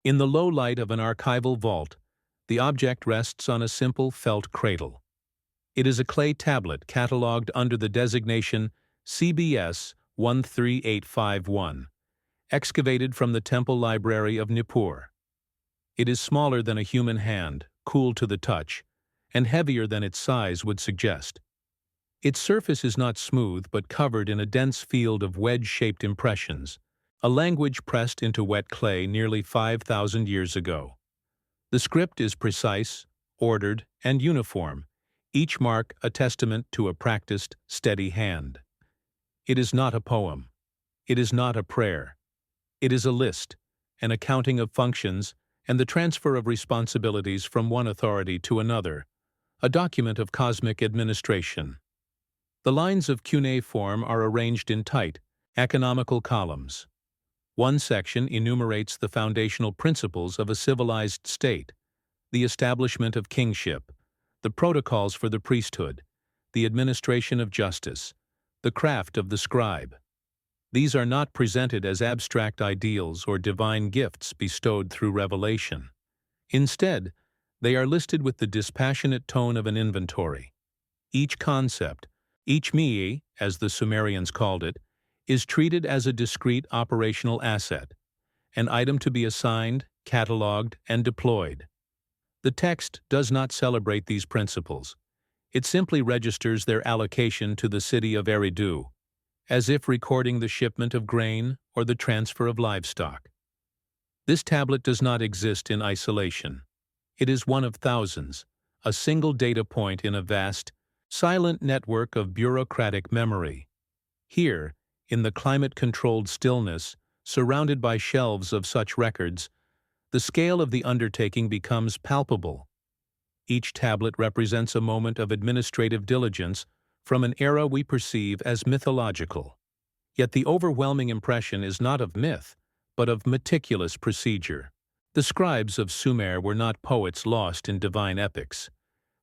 In the low light of an archival vault, the object rests on a simple felt cradle. It is a clay tablet catalogued under the designation CBS 13851, excavated from the Temple Library of Nippur. It is smaller than a human hand, cool to the touch, and heavier than its size would suggest. Its surface is not smooth but covered in a dense field of wedge-shaped impressions, a language pressed into wet clay nearly 5,000 years ago. The script is precise, ordered, and uniform, each mark a testament to a practiced, steady hand. It is not a poem. It is not a prayer. It is a list, an accounting of functions, and the transfer of responsibilities from one authority to another, a document of cosmic administration. The lines of cuneiform are arranged in tight, economical columns. One section enumerates the foundational principles of a civilized state, the establishment of kingship, the protocols for the priesthood, the administration of justice, the craft of the scribe. These are not presented as abstract ideals or divine gifts bestowed through revelation. Instead, they are listed with the dispassionate tone of an inventory. Each concept, each mi'i, as the Sumerians called it, is treated as a discrete operational asset, an item to be assigned, catalogued, and deployed. The text does not celebrate these principles. It simply registers their allocation to the city of Eridu, as if recording the shipment of grain or the transfer of livestock. This tablet does not exist in isolation. It is one of thousands, a single data point in a vast, silent network of bureaucratic memory. Here, in the climate-controlled stillness, surrounded by shelves of such records, the scale of the undertaking becomes palpable. Each tablet represents a moment of administrative diligence from an era we perceive as mythological. Yet the overwhelming impression is not of myth, but of meticulous procedure. The scribes of Sumer were not poets lost in divine epics.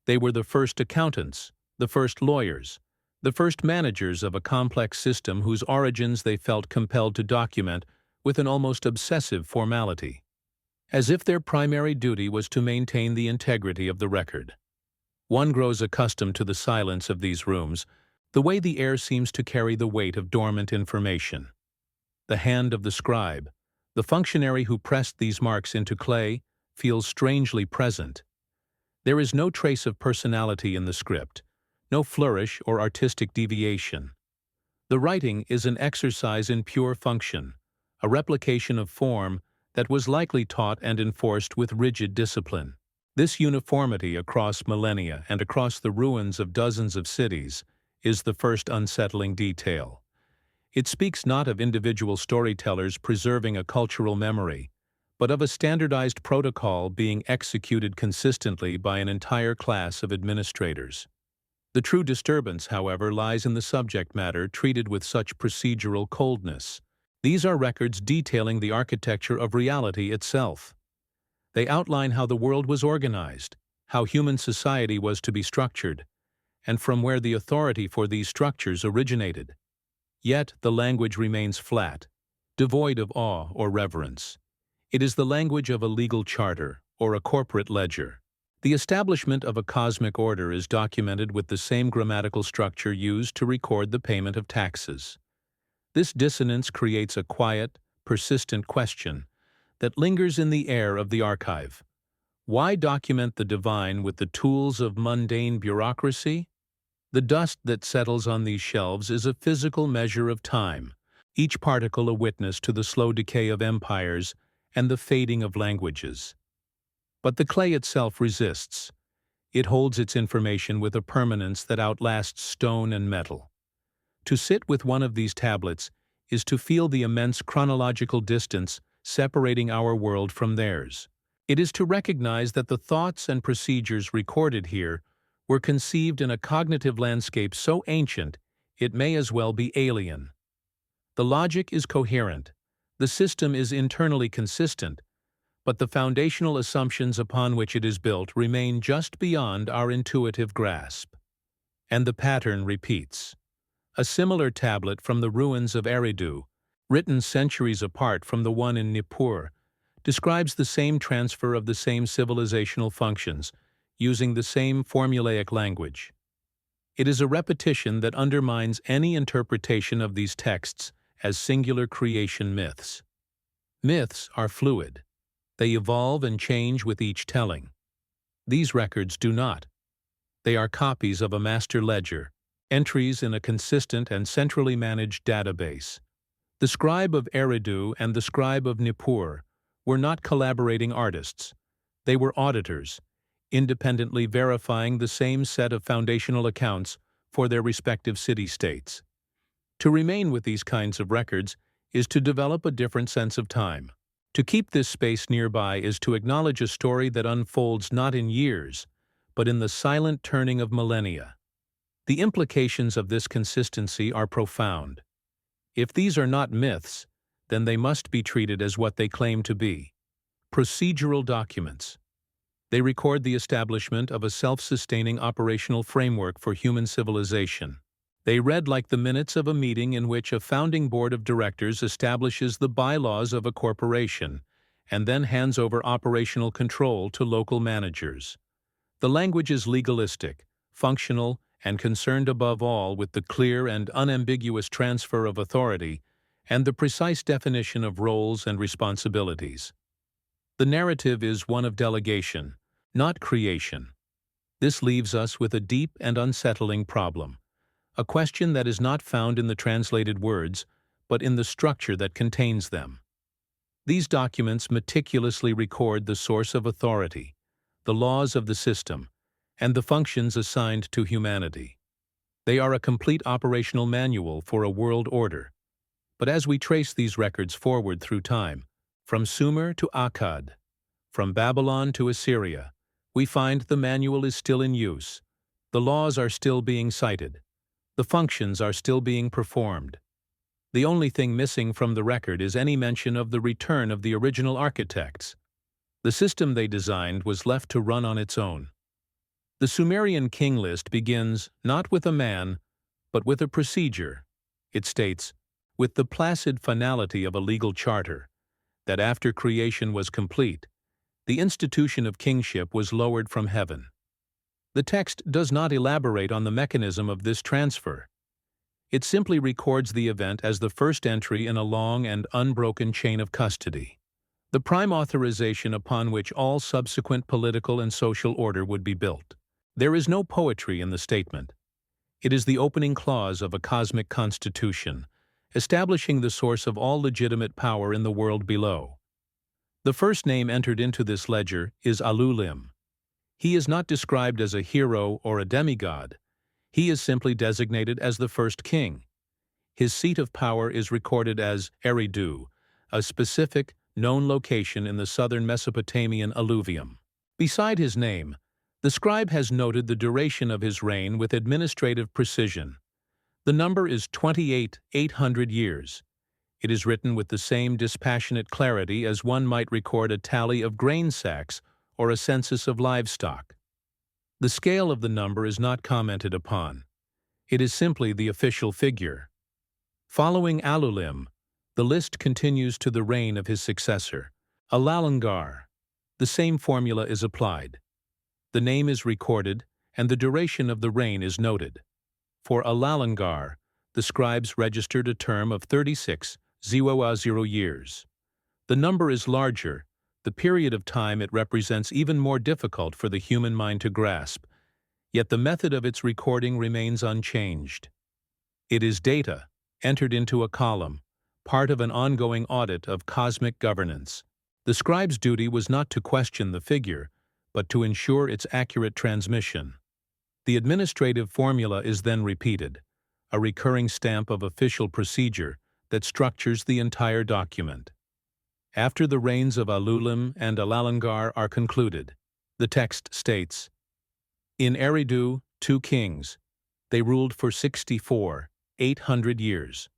They were the first accountants, the first lawyers, the first managers of a complex system whose origins they felt compelled to document with an almost obsessive formality, as if their primary duty was to maintain the integrity of the record. One grows accustomed to the silence of these rooms, the way the air seems to carry the weight of dormant information. The hand of the scribe, the functionary who pressed these marks into clay, feels strangely present. There is no trace of personality in the script, no flourish or artistic deviation. The writing is an exercise in pure function, a replication of form that was likely taught and enforced with rigid discipline. This uniformity across millennia and across the ruins of dozens of cities is the first unsettling detail. It speaks not of individual storytellers preserving a cultural memory, but of a standardized protocol being executed consistently by an entire class of administrators. The true disturbance, however, lies in the subject matter treated with such procedural coldness. These are records detailing the architecture of reality itself. They outline how the world was organized, how human society was to be structured, and from where the authority for these structures originated. Yet the language remains flat, devoid of awe or reverence. It is the language of a legal charter or a corporate ledger. The establishment of a cosmic order is documented with the same grammatical structure used to record the payment of taxes. This dissonance creates a quiet, persistent question that lingers in the air of the archive. Why document the divine with the tools of mundane bureaucracy? The dust that settles on these shelves is a physical measure of time, each particle a witness to the slow decay of empires and the fading of languages. But the clay itself resists. It holds its information with a permanence that outlasts stone and metal. To sit with one of these tablets is to feel the immense chronological distance separating our world from theirs. It is to recognize that the thoughts and procedures recorded here were conceived in a cognitive landscape so ancient it may as well be alien. The logic is coherent, the system is internally consistent, but the foundational assumptions upon which it is built remain just beyond our intuitive grasp. And the pattern repeats. A similar tablet from the ruins of Eridu, written centuries apart from the one in Nippur, describes the same transfer of the same civilizational functions, using the same formulaic language. It is a repetition that undermines any interpretation of these texts as singular creation myths. Myths are fluid. They evolve and change with each telling. These records do not. They are copies of a master ledger, entries in a consistent and centrally managed database. The scribe of Eridu and the scribe of Nippur were not collaborating artists. They were auditors, independently verifying the same set of foundational accounts for their respective city-states. To remain with these kinds of records is to develop a different sense of time. To keep this space nearby is to acknowledge a story that unfolds not in years, but in the silent turning of millennia. The implications of this consistency are profound. If these are not myths, then they must be treated as what they claim to be: procedural documents. They record the establishment of a self-sustaining operational framework for human civilization. They read like the minutes of a meeting in which a founding board of directors establishes the bylaws of a corporation and then hands over operational control to local managers. The language is legalistic, functional, and concerned above all with the clear and unambiguous transfer of authority and the precise definition of roles and responsibilities. The narrative is one of delegation, not creation. This leaves us with a deep and unsettling problem, a question that is not found in the translated words, but in the structure that contains them. These documents meticulously record the source of authority, the laws of the system, and the functions assigned to humanity. They are a complete operational manual for a world order. But as we trace these records forward through time, from Sumer to Akkad, from Babylon to Assyria, we find the manual is still in use. The laws are still being cited. The functions are still being performed. The only thing missing from the record is any mention of the return of the original architects. The system they designed was left to run on its own. The Sumerian king list begins not with a man, but with a procedure. It states, with the placid finality of a legal charter, that after creation was complete, the institution of kingship was lowered from heaven. The text does not elaborate on the mechanism of this transfer. It simply records the event as the first entry in a long and unbroken chain of custody, the prime authorization upon which all subsequent political and social order would be built. There is no poetry in the statement. It is the opening clause of a cosmic constitution, establishing the source of all legitimate power in the world below. The first name entered into this ledger is Alulim. He is not described as a hero or a demigod. He is simply designated as the first king. His seat of power is recorded as Eridu, a specific, known location in the southern Mesopotamian alluvium. Beside his name, the scribe has noted the duration of his reign with administrative precision. The number is 28,800 years. It is written with the same dispassionate clarity as one might record a tally of grain sacks or a census of livestock. The scale of the number is not commented upon. It is simply the official figure. Following Alulim, the list continues to the reign of his successor, Alalangar. The same formula is applied. The name is recorded, and the duration of the reign is noted. For Alalangar, the scribes registered a term of 36,000 years. The number is larger. The period of time it represents even more difficult for the human mind to grasp, yet the method of its recording remains unchanged. It is data, entered into a column, part of an ongoing audit of cosmic governance. The scribe's duty was not to question the figure, but to ensure its accurate transmission. The administrative formula is then repeated, a recurring stamp of official procedure that structures the entire document. After the reigns of Alulim and Alalangar are concluded, the text states, in Eridu, 2 kings. They ruled for 64,800 years.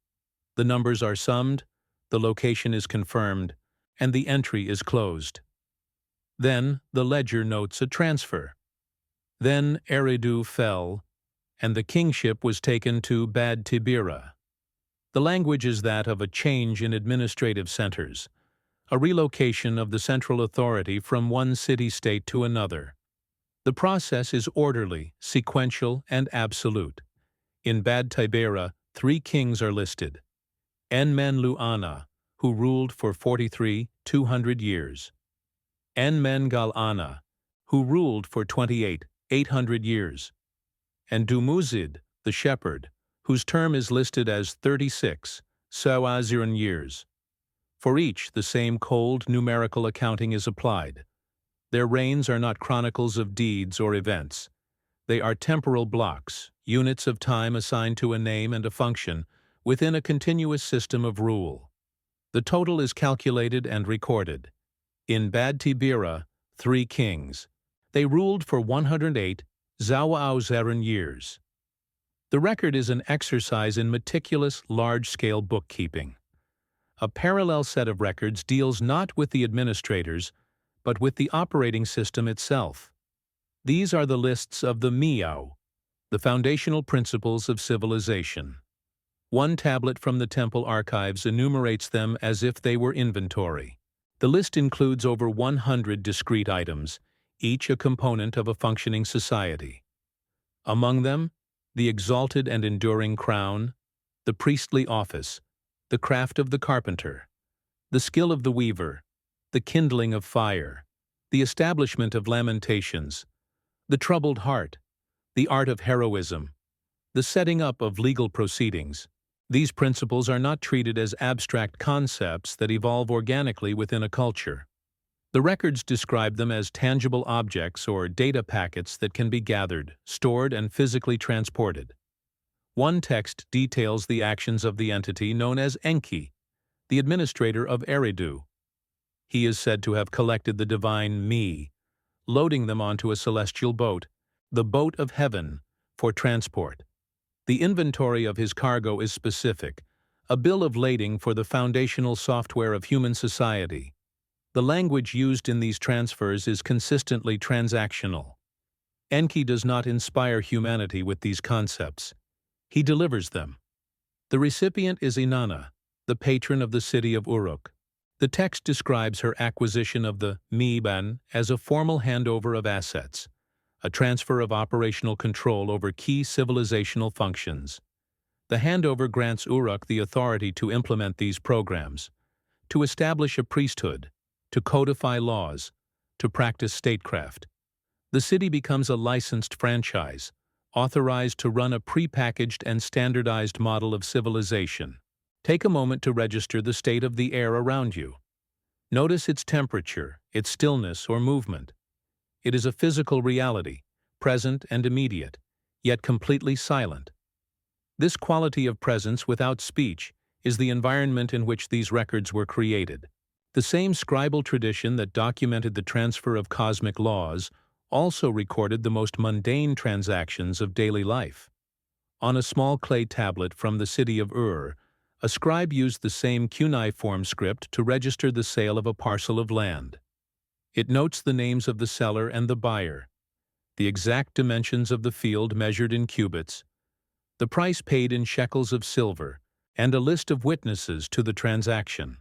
The numbers are summed, the location is confirmed, and the entry is closed. Then the ledger notes a transfer. Then Eridu fell, and the kingship was taken to Bad Tibira. The language is that of a change in administrative centers, a relocation of the central authority from one city-state to another. The process is orderly, sequential, and absolute. In Bad Tibera, 3 kings are listed. Enmen-Lu-Ana, who ruled for 200 years. Enmen-Gal-Ana, who ruled for 800 years. And Dumuzid, the shepherd, whose term is listed as 36 years. For each, the same cold numerical accounting is applied. Their reigns are not chronicles of deeds or events. They are temporal blocks, units of time assigned to a name and a function within a continuous system of rule. The total is calculated and recorded. In Bad Tibera, 3 kings. They ruled for 108 years. The record is an exercise in meticulous, large-scale bookkeeping. A parallel set of records deals not with the administrators, but with the operating system itself. These are the lists of the Miao, the foundational principles of civilization. One tablet from the temple archives enumerates them as if they were inventory. The list includes over 100 discrete items, each a component of a functioning society. Among them, the exalted and enduring crown, the priestly office, the craft of the carpenter, the skill of the weaver, the kindling of fire, the establishment of lamentations, the troubled heart, the art of heroism, the setting up of legal proceedings. These principles are not treated as abstract concepts that evolve organically within a culture. The records describe them as tangible objects or data packets that can be gathered, stored, and physically transported. One text details the actions of the entity known as Enki, the administrator of Eridu. He is said to have collected the divine Mi, loading them onto a celestial boat, the boat of heaven, for transport. The inventory of his cargo is specific, a bill of lading for the foundational software of human society. The language used in these transfers is consistently transactional. Enki does not inspire humanity with these concepts. He delivers them. The recipient is Inanna, the patron of the city of Uruk. The text describes her acquisition of the Miban as a formal handover of assets, a transfer of operational control over key civilizational functions. The handover grants Uruk the authority to implement these programs, to establish a priesthood, to codify laws, to practice statecraft. The city becomes a licensed franchise, authorized to run a prepackaged and standardized model of civilization. Take a moment to register the state of the air around you. Notice its temperature, its stillness or movement. It is a physical reality, present and immediate, yet completely silent. This quality of presence without speech is the environment in which these records were created. The same scribal tradition that documented the transfer of cosmic laws also recorded the most mundane transactions of daily life. On a small clay tablet from the city of Ur, a scribe used the same cuneiform script to register the sale of a parcel of land. It notes the names of the seller and the buyer, the exact dimensions of the field measured in cubits, the price paid in shekels of silver, and a list of witnesses to the transaction.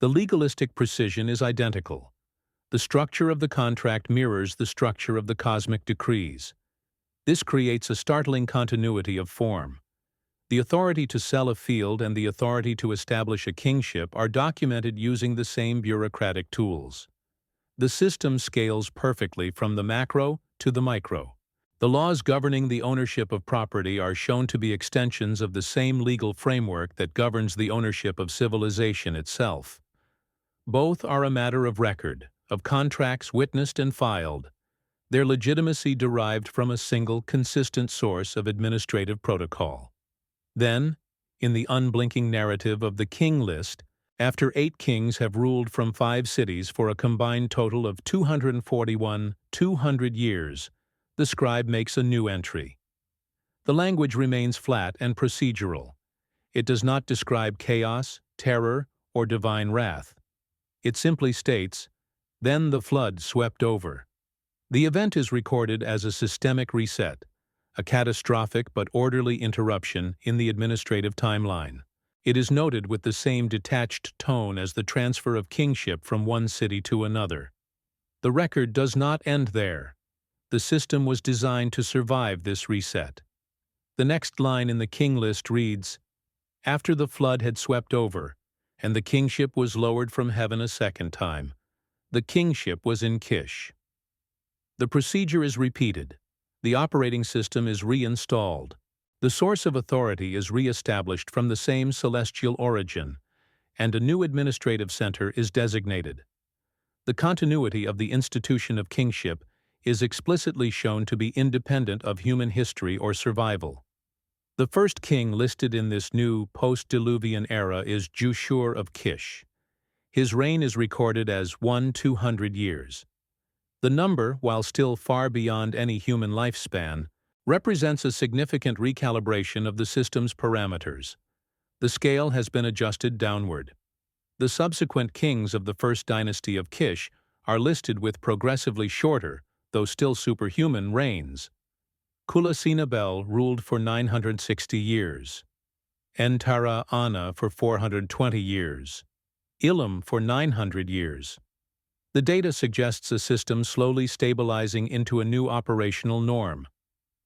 The legalistic precision is identical. The structure of the contract mirrors the structure of the cosmic decrees. This creates a startling continuity of form. The authority to sell a field and the authority to establish a kingship are documented using the same bureaucratic tools. The system scales perfectly from the macro to the micro. The laws governing the ownership of property are shown to be extensions of the same legal framework that governs the ownership of civilization itself. Both are a matter of record, of contracts witnessed and filed, their legitimacy derived from a single, consistent source of administrative protocol. Then, in the unblinking narrative of the king list, after 8 kings have ruled from 5 cities for a combined total of 200 years, the scribe makes a new entry. The language remains flat and procedural. It does not describe chaos, terror, or divine wrath. It simply states, "Then the flood swept over." The event is recorded as a systemic reset, a catastrophic but orderly interruption in the administrative timeline. It is noted with the same detached tone as the transfer of kingship from one city to another. The record does not end there. The system was designed to survive this reset. The next line in the king list reads, "After the flood had swept over, and the kingship was lowered from heaven a second time, the kingship was in Kish." The procedure is repeated. The operating system is reinstalled. The source of authority is re-established from the same celestial origin, and a new administrative center is designated. The continuity of the institution of kingship is explicitly shown to be independent of human history or survival. The first king listed in this new post-Diluvian era is Jushur of Kish. His reign is recorded as 200 years. The number, while still far beyond any human lifespan, represents a significant recalibration of the system's parameters. The scale has been adjusted downward. The subsequent kings of the first dynasty of Kish are listed with progressively shorter, though still superhuman, reigns. Kulasinabel ruled for 960 years, Entara Ana for 420 years, Ilam for 900 years. The data suggests a system slowly stabilizing into a new operational norm.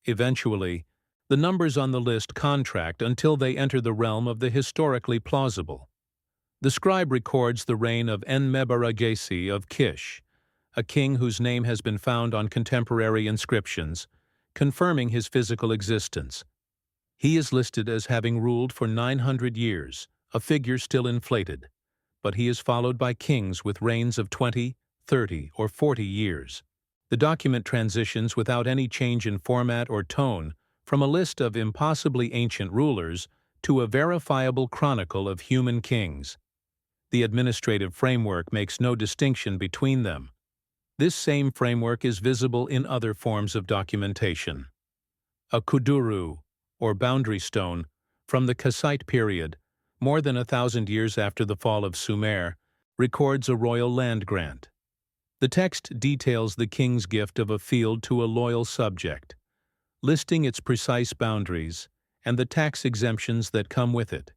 Eventually, the numbers on the list contract until they enter the realm of the historically plausible. The scribe records the reign of Enmebaragesi of Kish, a king whose name has been found on contemporary inscriptions, confirming his physical existence. He is listed as having ruled for 900 years, a figure still inflated, but he is followed by kings with reigns of 20, 30, or 40 years. The document transitions without any change in format or tone from a list of impossibly ancient rulers to a verifiable chronicle of human kings. The administrative framework makes no distinction between them. This same framework is visible in other forms of documentation. A kuduru, or boundary stone, from the Kassite period, more than 1,000 years after the fall of Sumer, records a royal land grant. The text details the king's gift of a field to a loyal subject, listing its precise boundaries and the tax exemptions that come with it.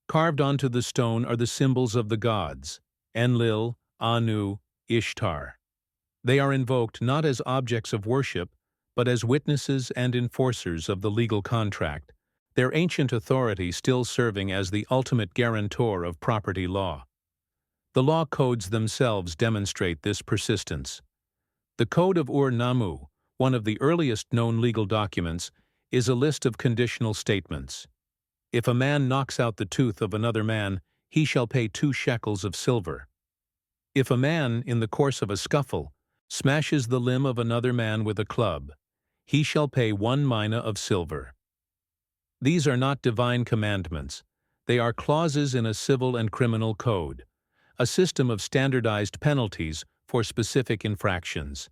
Carved onto the stone are the symbols of the gods, Enlil, Anu, Ishtar. They are invoked not as objects of worship, but as witnesses and enforcers of the legal contract, their ancient authority still serving as the ultimate guarantor of property law. The law codes themselves demonstrate this persistence. The Code of Ur-Nammu, one of the earliest known legal documents, is a list of conditional statements. If a man knocks out the tooth of another man, he shall pay 2 shekels of silver. If a man, in the course of a scuffle, smashes the limb of another man with a club, he shall pay 1 mina of silver. These are not divine commandments. They are clauses in a civil and criminal code, a system of standardized penalties for specific infractions.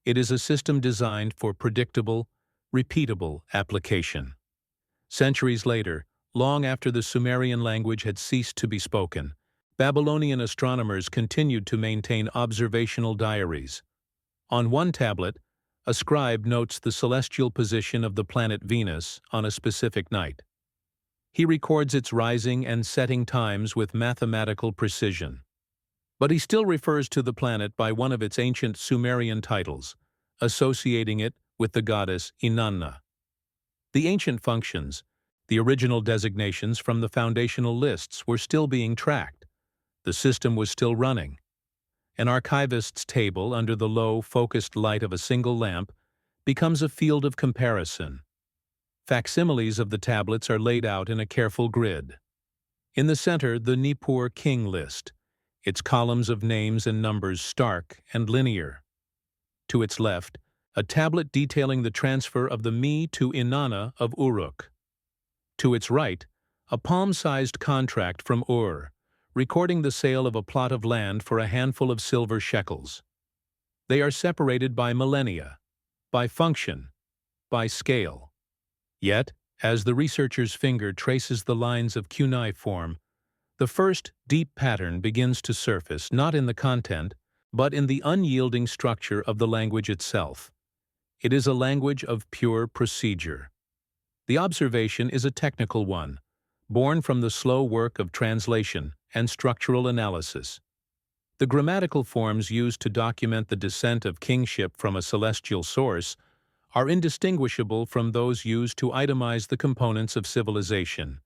It is a system designed for predictable, repeatable application. Centuries later, long after the Sumerian language had ceased to be spoken, Babylonian astronomers continued to maintain observational diaries. On one tablet, a scribe notes the celestial position of the planet Venus on a specific night. He records its rising and setting times with mathematical precision. But he still refers to the planet by one of its ancient Sumerian titles, associating it with the goddess Inanna. The ancient functions, the original designations from the foundational lists, were still being tracked. The system was still running. An archivist's table under the low, focused light of a single lamp becomes a field of comparison. Facsimiles of the tablets are laid out in a careful grid. In the center, the Nippur king list, its columns of names and numbers stark and linear. To its left, a tablet detailing the transfer of the Mi to Inanna of Uruk. To its right, a palm-sized contract from Ur, recording the sale of a plot of land for a handful of silver shekels. They are separated by millennia, by function, by scale. Yet, as the researcher's finger traces the lines of cuneiform, the first deep pattern begins to surface not in the content, but in the unyielding structure of the language itself. It is a language of pure procedure. The observation is a technical one, born from the slow work of translation and structural analysis. The grammatical forms used to document the descent of kingship from a celestial source are indistinguishable from those used to itemize the components of civilization,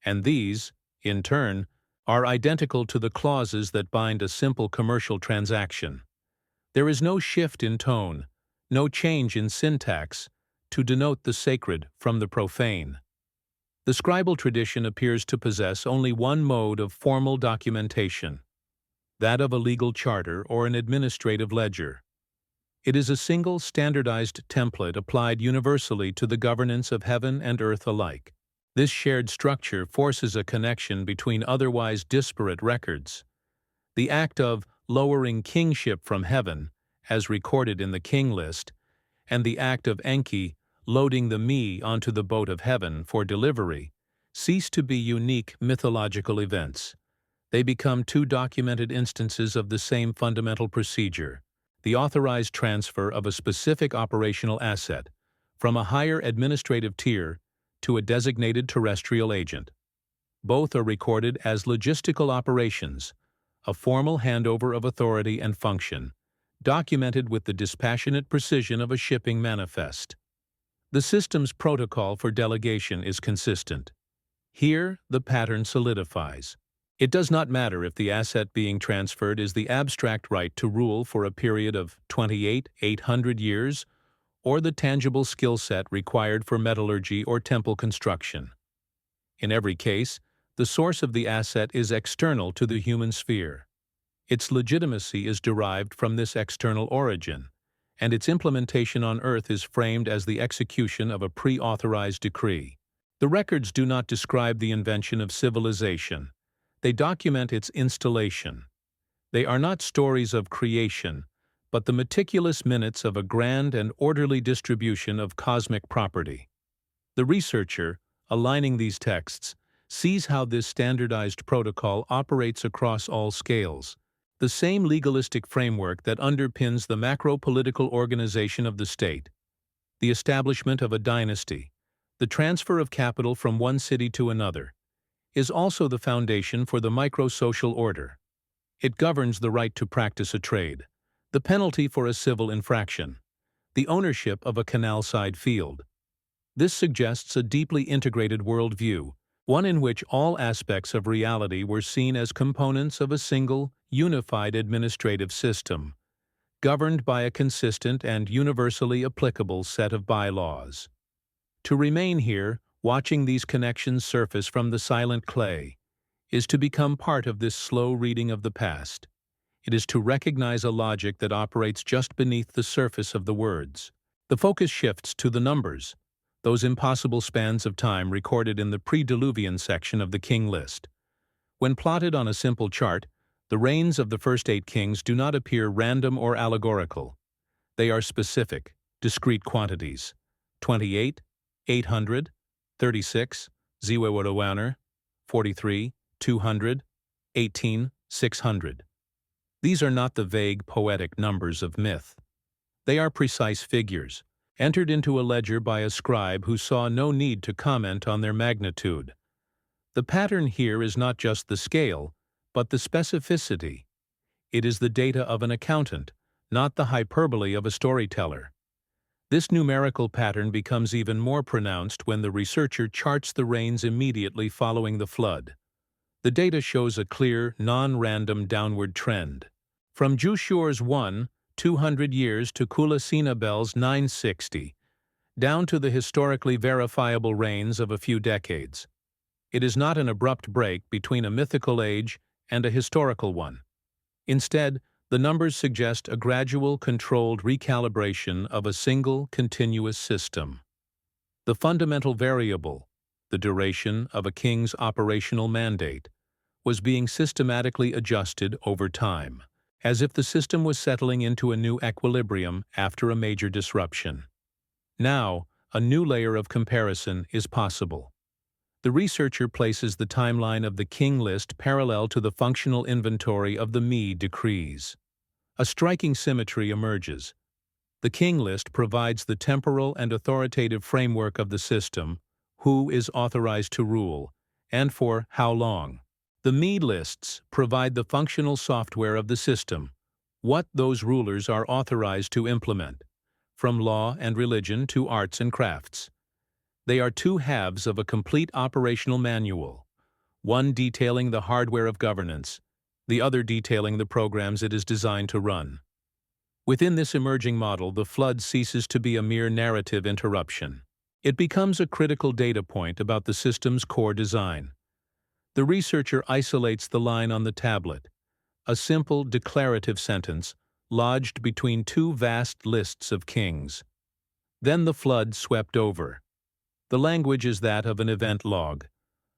and these, in turn, are identical to the clauses that bind a simple commercial transaction. There is no shift in tone, no change in syntax, to denote the sacred from the profane. The scribal tradition appears to possess only one mode of formal documentation, that of a legal charter or an administrative ledger. It is a single standardized template applied universally to the governance of heaven and earth alike. This shared structure forces a connection between otherwise disparate records. The act of lowering kingship from heaven, as recorded in the king list, and the act of Enki loading the me onto the boat of heaven for delivery, cease to be unique mythological events. They become two documented instances of the same fundamental procedure, the authorized transfer of a specific operational asset from a higher administrative tier to a designated terrestrial agent. Both are recorded as logistical operations, a formal handover of authority and function, documented with the dispassionate precision of a shipping manifest. The system's protocol for delegation is consistent. Here, the pattern solidifies. It does not matter if the asset being transferred is the abstract right to rule for a period of 800 years, or the tangible skill set required for metallurgy or temple construction. In every case, the source of the asset is external to the human sphere. Its legitimacy is derived from this external origin, and its implementation on Earth is framed as the execution of a pre-authorized decree. The records do not describe the invention of civilization. They document its installation. They are not stories of creation, but the meticulous minutes of a grand and orderly distribution of cosmic property. The researcher, aligning these texts, sees how this standardized protocol operates across all scales, the same legalistic framework that underpins the macro-political organization of the state, the establishment of a dynasty, the transfer of capital from one city to another, is also the foundation for the micro-social order. It governs the right to practice a trade, the penalty for a civil infraction, the ownership of a canal-side field. This suggests a deeply integrated worldview, one in which all aspects of reality were seen as components of a single, unified administrative system, governed by a consistent and universally applicable set of bylaws. To remain here, watching these connections surface from the silent clay, is to become part of this slow reading of the past. It is to recognize a logic that operates just beneath the surface of the words. The focus shifts to the numbers, those impossible spans of time recorded in the pre-Diluvian section of the king list. When plotted on a simple chart, the reigns of the first 8 kings do not appear random or allegorical. They are specific, discrete quantities: 28, 800, 36, 43, 200, 18, 600. These are not the vague poetic numbers of myth. They are precise figures, entered into a ledger by a scribe who saw no need to comment on their magnitude. The pattern here is not just the scale, but the specificity. It is the data of an accountant, not the hyperbole of a storyteller. This numerical pattern becomes even more pronounced when the researcher charts the reigns immediately following the flood. The data shows a clear, non-random downward trend. From Jushur's 200 years to Kulasinabel's 960, down to the historically verifiable reigns of a few decades. It is not an abrupt break between a mythical age and a historical one. Instead, the numbers suggest a gradual, controlled recalibration of a single, continuous system. The fundamental variable, the duration of a king's operational mandate, was being systematically adjusted over time, as if the system was settling into a new equilibrium after a major disruption. Now, a new layer of comparison is possible. The researcher places the timeline of the king list parallel to the functional inventory of the me decrees. A striking symmetry emerges. The king list provides the temporal and authoritative framework of the system, who is authorized to rule, and for how long. The me lists provide the functional software of the system, what those rulers are authorized to implement, from law and religion to arts and crafts. They are two halves of a complete operational manual, one detailing the hardware of governance, the other detailing the programs it is designed to run. Within this emerging model, the flood ceases to be a mere narrative interruption. It becomes a critical data point about the system's core design. The researcher isolates the line on the tablet, a simple declarative sentence lodged between two vast lists of kings. Then the flood swept over. The language is that of an event log,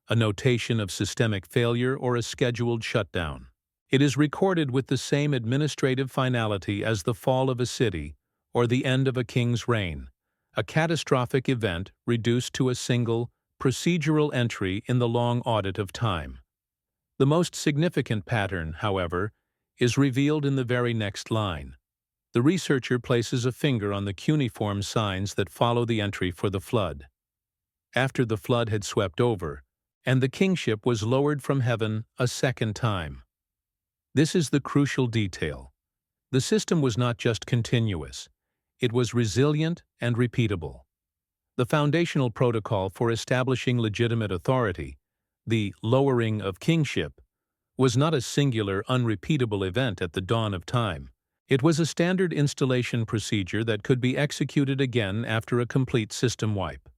a notation of systemic failure or a scheduled shutdown. It is recorded with the same administrative finality as the fall of a city or the end of a king's reign, a catastrophic event reduced to a single, procedural entry in the long audit of time. The most significant pattern, however, is revealed in the very next line. The researcher places a finger on the cuneiform signs that follow the entry for the flood. After the flood had swept over, and the kingship was lowered from heaven a second time. This is the crucial detail. The system was not just continuous, it was resilient and repeatable. The foundational protocol for establishing legitimate authority, the lowering of kingship, was not a singular, unrepeatable event at the dawn of time. It was a standard installation procedure that could be executed again after a complete system wipe.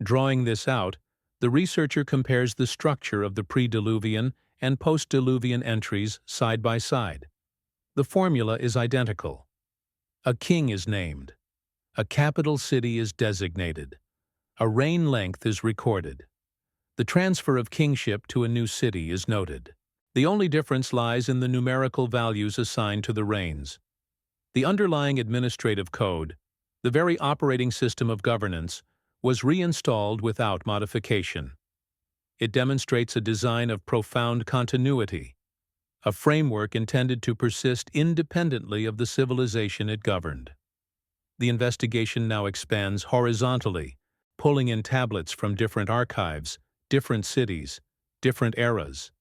Drawing this out, the researcher compares the structure of the pre-Diluvian and post-Diluvian entries side by side. The formula is identical. A king is named. A capital city is designated. A reign length is recorded. The transfer of kingship to a new city is noted. The only difference lies in the numerical values assigned to the reigns. The underlying administrative code, the very operating system of governance, was reinstalled without modification. It demonstrates a design of profound continuity, a framework intended to persist independently of the civilization it governed. The investigation now expands horizontally, pulling in tablets from different archives, different cities, different eras.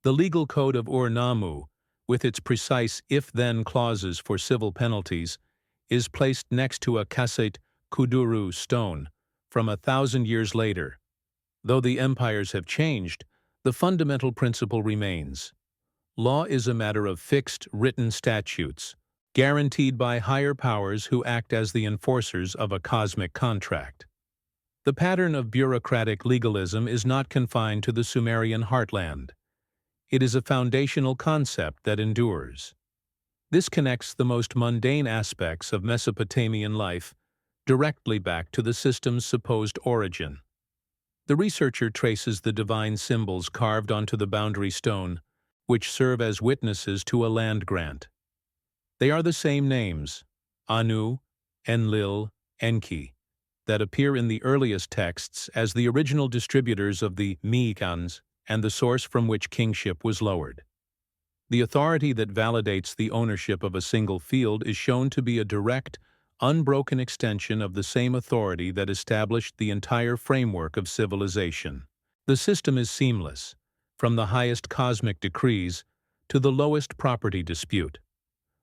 The legal code of Ur-Nammu, with its precise if-then clauses for civil penalties, is placed next to a Kaset Kuduru stone from 1,000 years later. Though the empires have changed, the fundamental principle remains. Law is a matter of fixed, written statutes, guaranteed by higher powers who act as the enforcers of a cosmic contract. The pattern of bureaucratic legalism is not confined to the Sumerian heartland. It is a foundational concept that endures. This connects the most mundane aspects of Mesopotamian life directly back to the system's supposed origin. The researcher traces the divine symbols carved onto the boundary stone, which serve as witnesses to a land grant. They are the same names, Anu, Enlil, Enki, that appear in the earliest texts as the original distributors of the Miikans and the source from which kingship was lowered. The authority that validates the ownership of a single field is shown to be a direct, unbroken extension of the same authority that established the entire framework of civilization. The system is seamless, from the highest cosmic decrees to the lowest property dispute.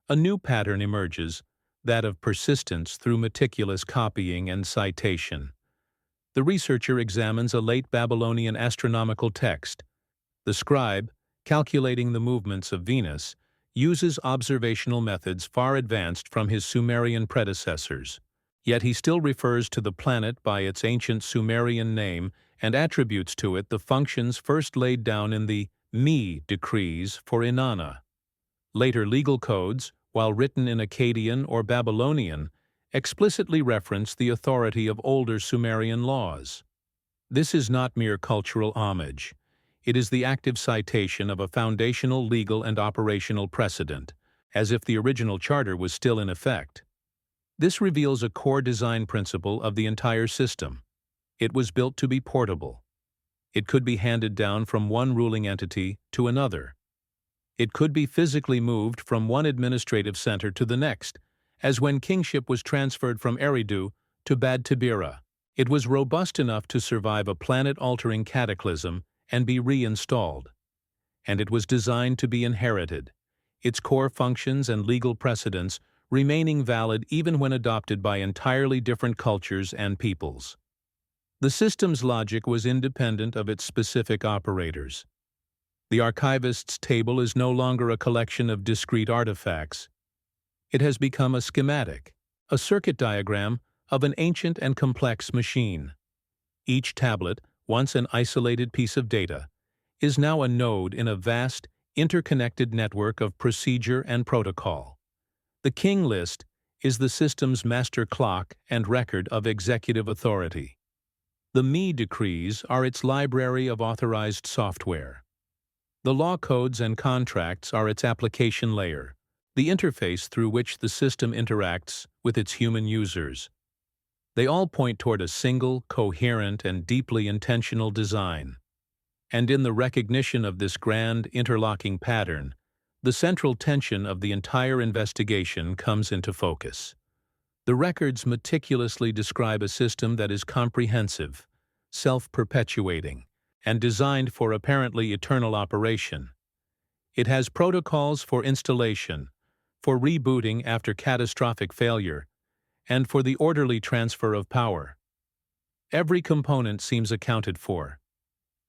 A new pattern emerges, that of persistence through meticulous copying and citation. The researcher examines a late Babylonian astronomical text. The scribe, calculating the movements of Venus, uses observational methods far advanced from his Sumerian predecessors. Yet he still refers to the planet by its ancient Sumerian name and attributes to it the functions first laid down in the Mi decrees for Inanna. Later legal codes, while written in Akkadian or Babylonian, explicitly reference the authority of older Sumerian laws. This is not mere cultural homage. It is the active citation of a foundational legal and operational precedent, as if the original charter was still in effect. This reveals a core design principle of the entire system. It was built to be portable. It could be handed down from one ruling entity to another. It could be physically moved from one administrative center to the next, as when kingship was transferred from Eridu to Bad Tibira. It was robust enough to survive a planet-altering cataclysm and be reinstalled. And it was designed to be inherited, its core functions and legal precedents remaining valid even when adopted by entirely different cultures and peoples. The system's logic was independent of its specific operators. The archivist's table is no longer a collection of discrete artifacts. It has become a schematic, a circuit diagram of an ancient and complex machine. Each tablet, once an isolated piece of data, is now a node in a vast, interconnected network of procedure and protocol. The king list is the system's master clock and record of executive authority. The Me decrees are its library of authorized software. The law codes and contracts are its application layer, the interface through which the system interacts with its human users. They all point toward a single, coherent, and deeply intentional design. And in the recognition of this grand, interlocking pattern, the central tension of the entire investigation comes into focus. The records meticulously describe a system that is comprehensive, self-perpetuating, and designed for apparently eternal operation. It has protocols for installation, for rebooting after catastrophic failure, and for the orderly transfer of power. Every component seems accounted for.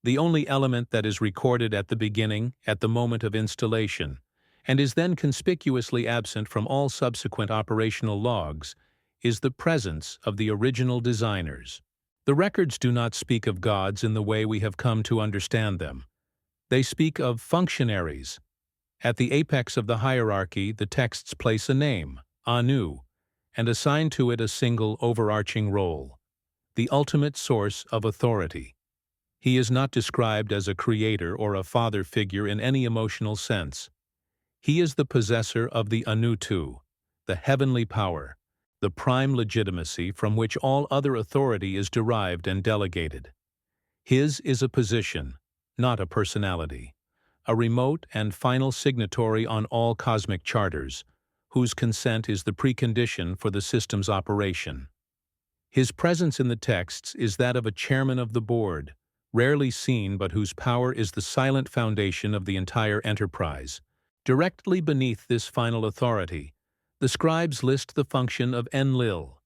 The only element that is recorded at the beginning, at the moment of installation, and is then conspicuously absent from all subsequent operational logs, is the presence of the original designers. The records do not speak of gods in the way we have come to understand them. They speak of functionaries. At the apex of the hierarchy, the texts place a name, Anu, and assign to it a single overarching role, the ultimate source of authority. He is not described as a creator or a father figure in any emotional sense. He is the possessor of the Anutu, the heavenly power, the prime legitimacy from which all other authority is derived and delegated. His is a position, not a personality, a remote and final signatory on all cosmic charters, whose consent is the precondition for the system's operation. His presence in the texts is that of a chairman of the board, rarely seen but whose power is the silent foundation of the entire enterprise. Directly beneath this final authority, the scribes list the function of Enlil.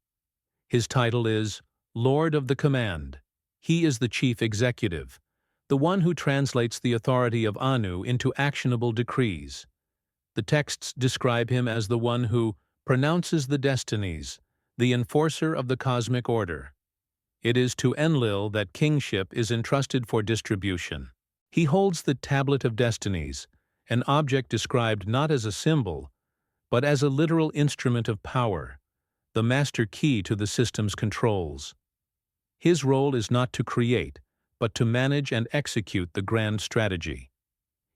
His title is Lord of the Command. He is the chief executive, the one who translates the authority of Anu into actionable decrees. The texts describe him as the one who pronounces the destinies, the enforcer of the cosmic order. It is to Enlil that kingship is entrusted for distribution. He holds the Tablet of Destinies, an object described not as a symbol, but as a literal instrument of power, the master key to the system's controls. His role is not to create, but to manage and execute the grand strategy.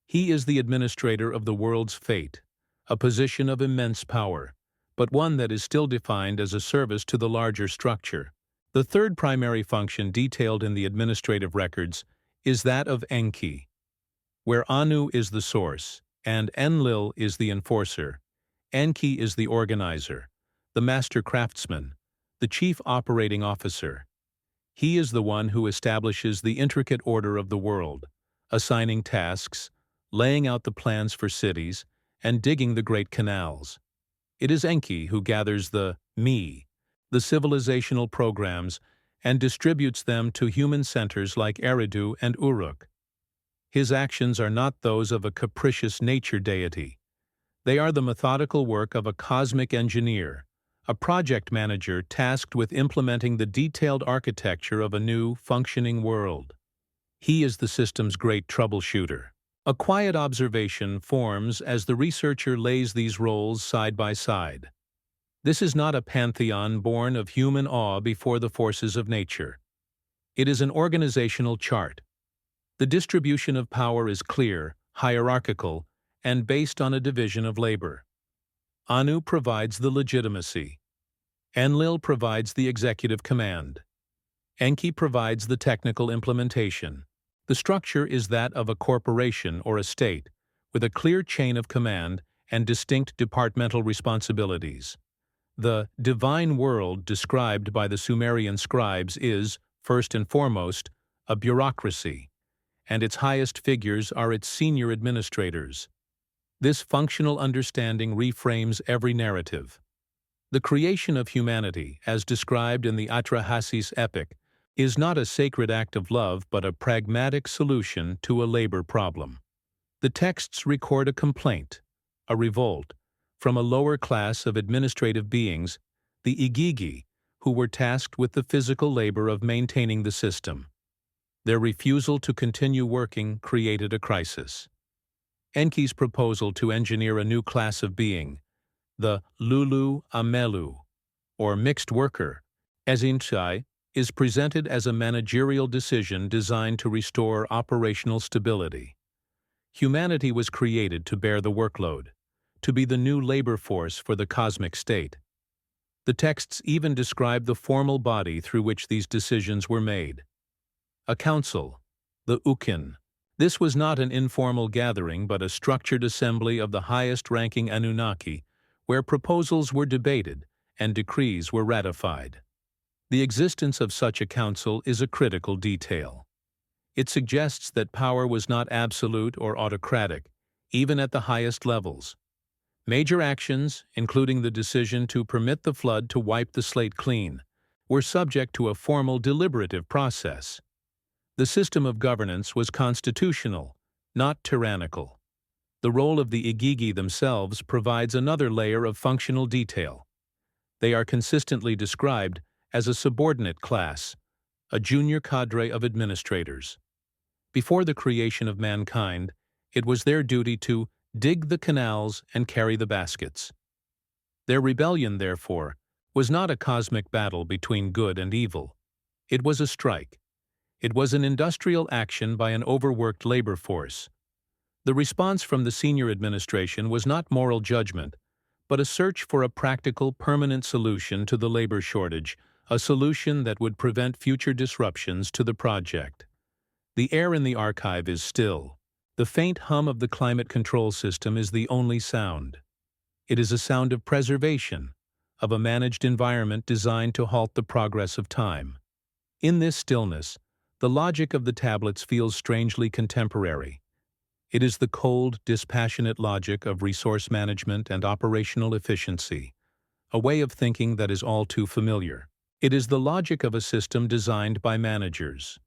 He is the administrator of the world's fate, a position of immense power, but one that is still defined as a service to the larger structure. The third primary function detailed in the administrative records is that of Enki. Where Anu is the source, and Enlil is the enforcer, Enki is the organizer, the master craftsman, the chief operating officer. He is the one who establishes the intricate order of the world, assigning tasks, laying out the plans for cities, and digging the great canals. It is Enki who gathers the Me, the civilizational programs, and distributes them to human centers like Eridu and Uruk. His actions are not those of a capricious nature deity. They are the methodical work of a cosmic engineer, a project manager tasked with implementing the detailed architecture of a new, functioning world. He is the system's great troubleshooter. A quiet observation forms as the researcher lays these roles side by side. This is not a pantheon born of human awe before the forces of nature. It is an organizational chart. The distribution of power is clear, hierarchical, and based on a division of labor. Anu provides the legitimacy. Enlil provides the executive command. Enki provides the technical implementation. The structure is that of a corporation or a state, with a clear chain of command and distinct departmental responsibilities. The divine world described by the Sumerian scribes is, first and foremost, a bureaucracy, and its highest figures are its senior administrators. This functional understanding reframes every narrative. The creation of humanity, as described in the Atrahasis epic, is not a sacred act of love but a pragmatic solution to a labor problem. The texts record a complaint, a revolt, from a lower class of administrative beings, the Igigi, who were tasked with the physical labor of maintaining the system. Their refusal to continue working created a crisis. Enki's proposal to engineer a new class of being, the Lulu Amelu, or mixed worker, Ezinchai, is presented as a managerial decision designed to restore operational stability. Humanity was created to bear the workload, to be the new labor force for the cosmic state. The texts even describe the formal body through which these decisions were made. A council, the Ukin. This was not an informal gathering but a structured assembly of the highest-ranking Anunnaki, where proposals were debated and decrees were ratified. The existence of such a council is a critical detail. It suggests that power was not absolute or autocratic, even at the highest levels. Major actions, including the decision to permit the flood to wipe the slate clean, were subject to a formal deliberative process. The system of governance was constitutional, not tyrannical. The role of the Igigi themselves provides another layer of functional detail. They are consistently described as a subordinate class, a junior cadre of administrators. Before the creation of mankind, it was their duty to dig the canals and carry the baskets. Their rebellion, therefore, was not a cosmic battle between good and evil. It was a strike. It was an industrial action by an overworked labor force. The response from the senior administration was not moral judgment, but a search for a practical, permanent solution to the labor shortage, a solution that would prevent future disruptions to the project. The air in the archive is still. The faint hum of the climate control system is the only sound. It is a sound of preservation, of a managed environment designed to halt the progress of time. In this stillness, the logic of the tablets feels strangely contemporary. It is the cold, dispassionate logic of resource management and operational efficiency, a way of thinking that is all too familiar. It is the logic of a system designed by managers.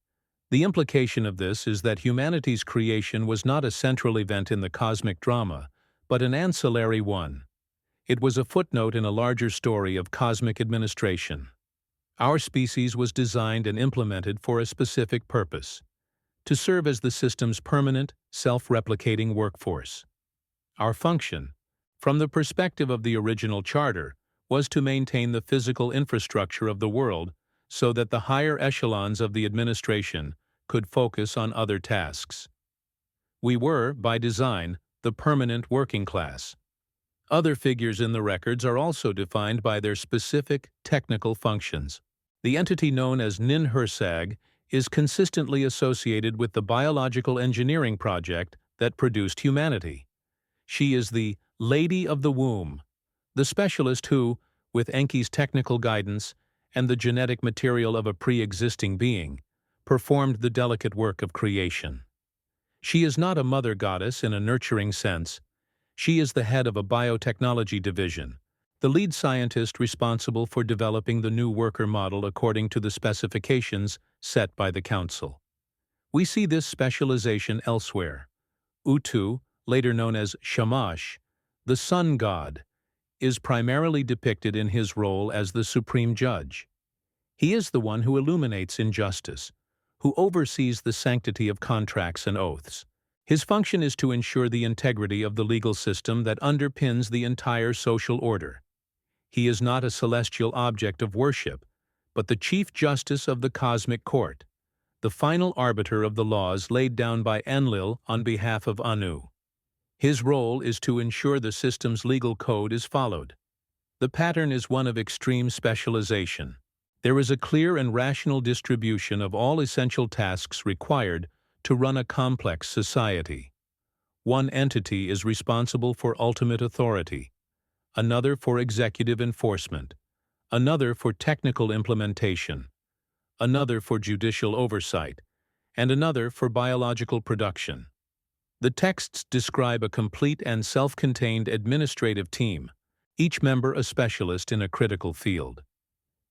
The implication of this is that humanity's creation was not a central event in the cosmic drama, but an ancillary one. It was a footnote in a larger story of cosmic administration. Our species was designed and implemented for a specific purpose: to serve as the system's permanent, self-replicating workforce. Our function, from the perspective of the original charter, was to maintain the physical infrastructure of the world so that the higher echelons of the administration could focus on other tasks. We were, by design, the permanent working class. Other figures in the records are also defined by their specific technical functions. The entity known as Ninhursag is consistently associated with the biological engineering project that produced humanity. She is the Lady of the Womb, the specialist who, with Enki's technical guidance and the genetic material of a pre-existing being, performed the delicate work of creation. She is not a mother goddess in a nurturing sense. She is the head of a biotechnology division, the lead scientist responsible for developing the new worker model according to the specifications set by the Council. We see this specialization elsewhere. Utu, later known as Shamash, the sun god, is primarily depicted in his role as the supreme judge. He is the one who illuminates injustice, who oversees the sanctity of contracts and oaths. His function is to ensure the integrity of the legal system that underpins the entire social order. He is not a celestial object of worship, but the chief justice of the cosmic court, the final arbiter of the laws laid down by Enlil on behalf of Anu. His role is to ensure the system's legal code is followed. The pattern is one of extreme specialization. There is a clear and rational distribution of all essential tasks required to run a complex society. One entity is responsible for ultimate authority, another for executive enforcement, another for technical implementation, another for judicial oversight, and another for biological production. The texts describe a complete and self-contained administrative team, each member a specialist in a critical field.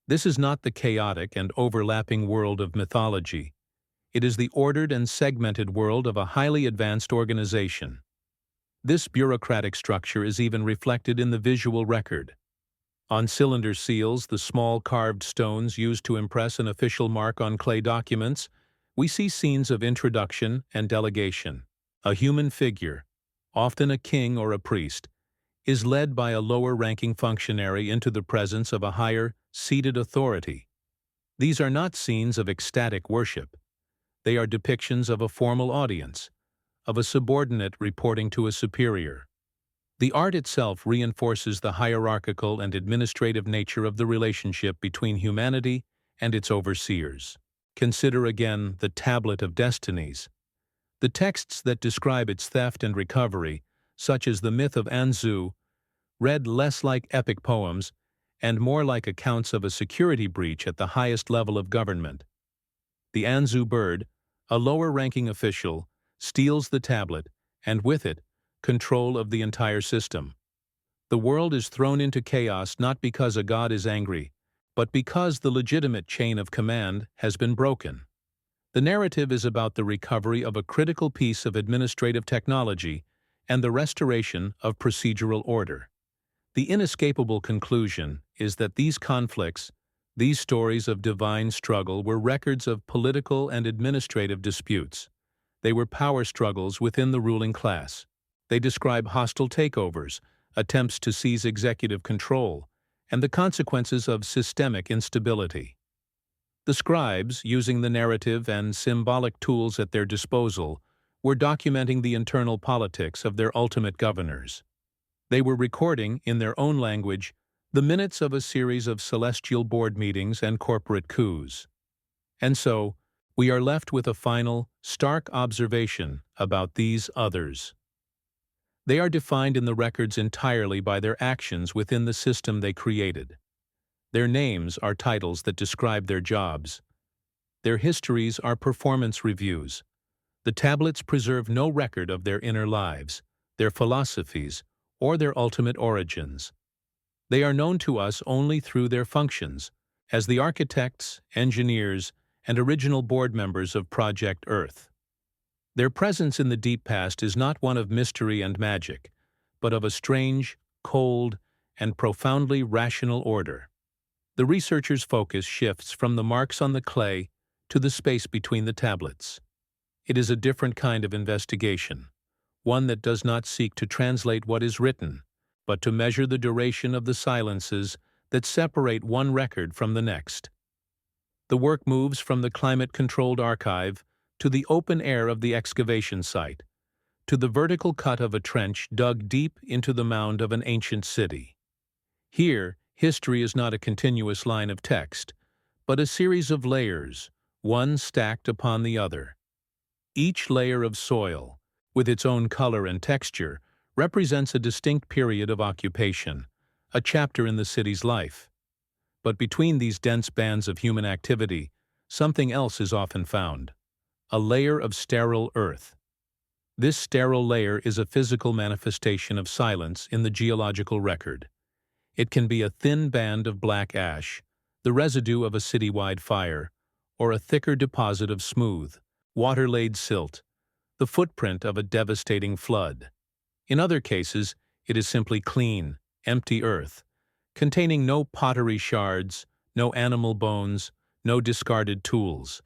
This is not the chaotic and overlapping world of mythology. It is the ordered and segmented world of a highly advanced organization. This bureaucratic structure is even reflected in the visual record. On cylinder seals, the small carved stones used to impress an official mark on clay documents, we see scenes of introduction and delegation. A human figure, often a king or a priest, is led by a lower-ranking functionary into the presence of a higher, seated authority. These are not scenes of ecstatic worship. They are depictions of a formal audience, of a subordinate reporting to a superior. The art itself reinforces the hierarchical and administrative nature of the relationship between humanity and its overseers. Consider again the Tablet of Destinies. The texts that describe its theft and recovery, such as the myth of Anzu, read less like epic poems and more like accounts of a security breach at the highest level of government. The Anzu bird, a lower-ranking official, steals the tablet, and with it, control of the entire system. The world is thrown into chaos not because a god is angry, but because the legitimate chain of command has been broken. The narrative is about the recovery of a critical piece of administrative technology and the restoration of procedural order. The inescapable conclusion is that these conflicts, these stories of divine struggle, were records of political and administrative disputes. They were power struggles within the ruling class. They describe hostile takeovers, attempts to seize executive control, and the consequences of systemic instability. The scribes, using the narrative and symbolic tools at their disposal, were documenting the internal politics of their ultimate governors. They were recording, in their own language, the minutes of a series of celestial board meetings and corporate coups. And so, we are left with a final, stark observation about these others. They are defined in the records entirely by their actions within the system they created. Their names are titles that describe their jobs. Their histories are performance reviews. The tablets preserve no record of their inner lives, their philosophies, or their ultimate origins. They are known to us only through their functions, as the architects, engineers, and original board members of Project Earth. Their presence in the deep past is not one of mystery and magic, but of a strange, cold, and profoundly rational order. The researchers' focus shifts from the marks on the clay to the space between the tablets. It is a different kind of investigation, one that does not seek to translate what is written, but to measure the duration of the silences that separate one record from the next. The work moves from the climate-controlled archive to the open air of the excavation site, to the vertical cut of a trench dug deep into the mound of an ancient city. Here, history is not a continuous line of text, but a series of layers, one stacked upon the other. Each layer of soil, with its own color and texture, represents a distinct period of occupation, a chapter in the city's life. But between these dense bands of human activity, something else is often found: a layer of sterile earth. This sterile layer is a physical manifestation of silence in the geological record. It can be a thin band of black ash, the residue of a citywide fire, or a thicker deposit of smooth, water-laid silt, the footprint of a devastating flood. In other cases, it is simply clean, empty earth, containing no pottery shards, no animal bones, no discarded tools.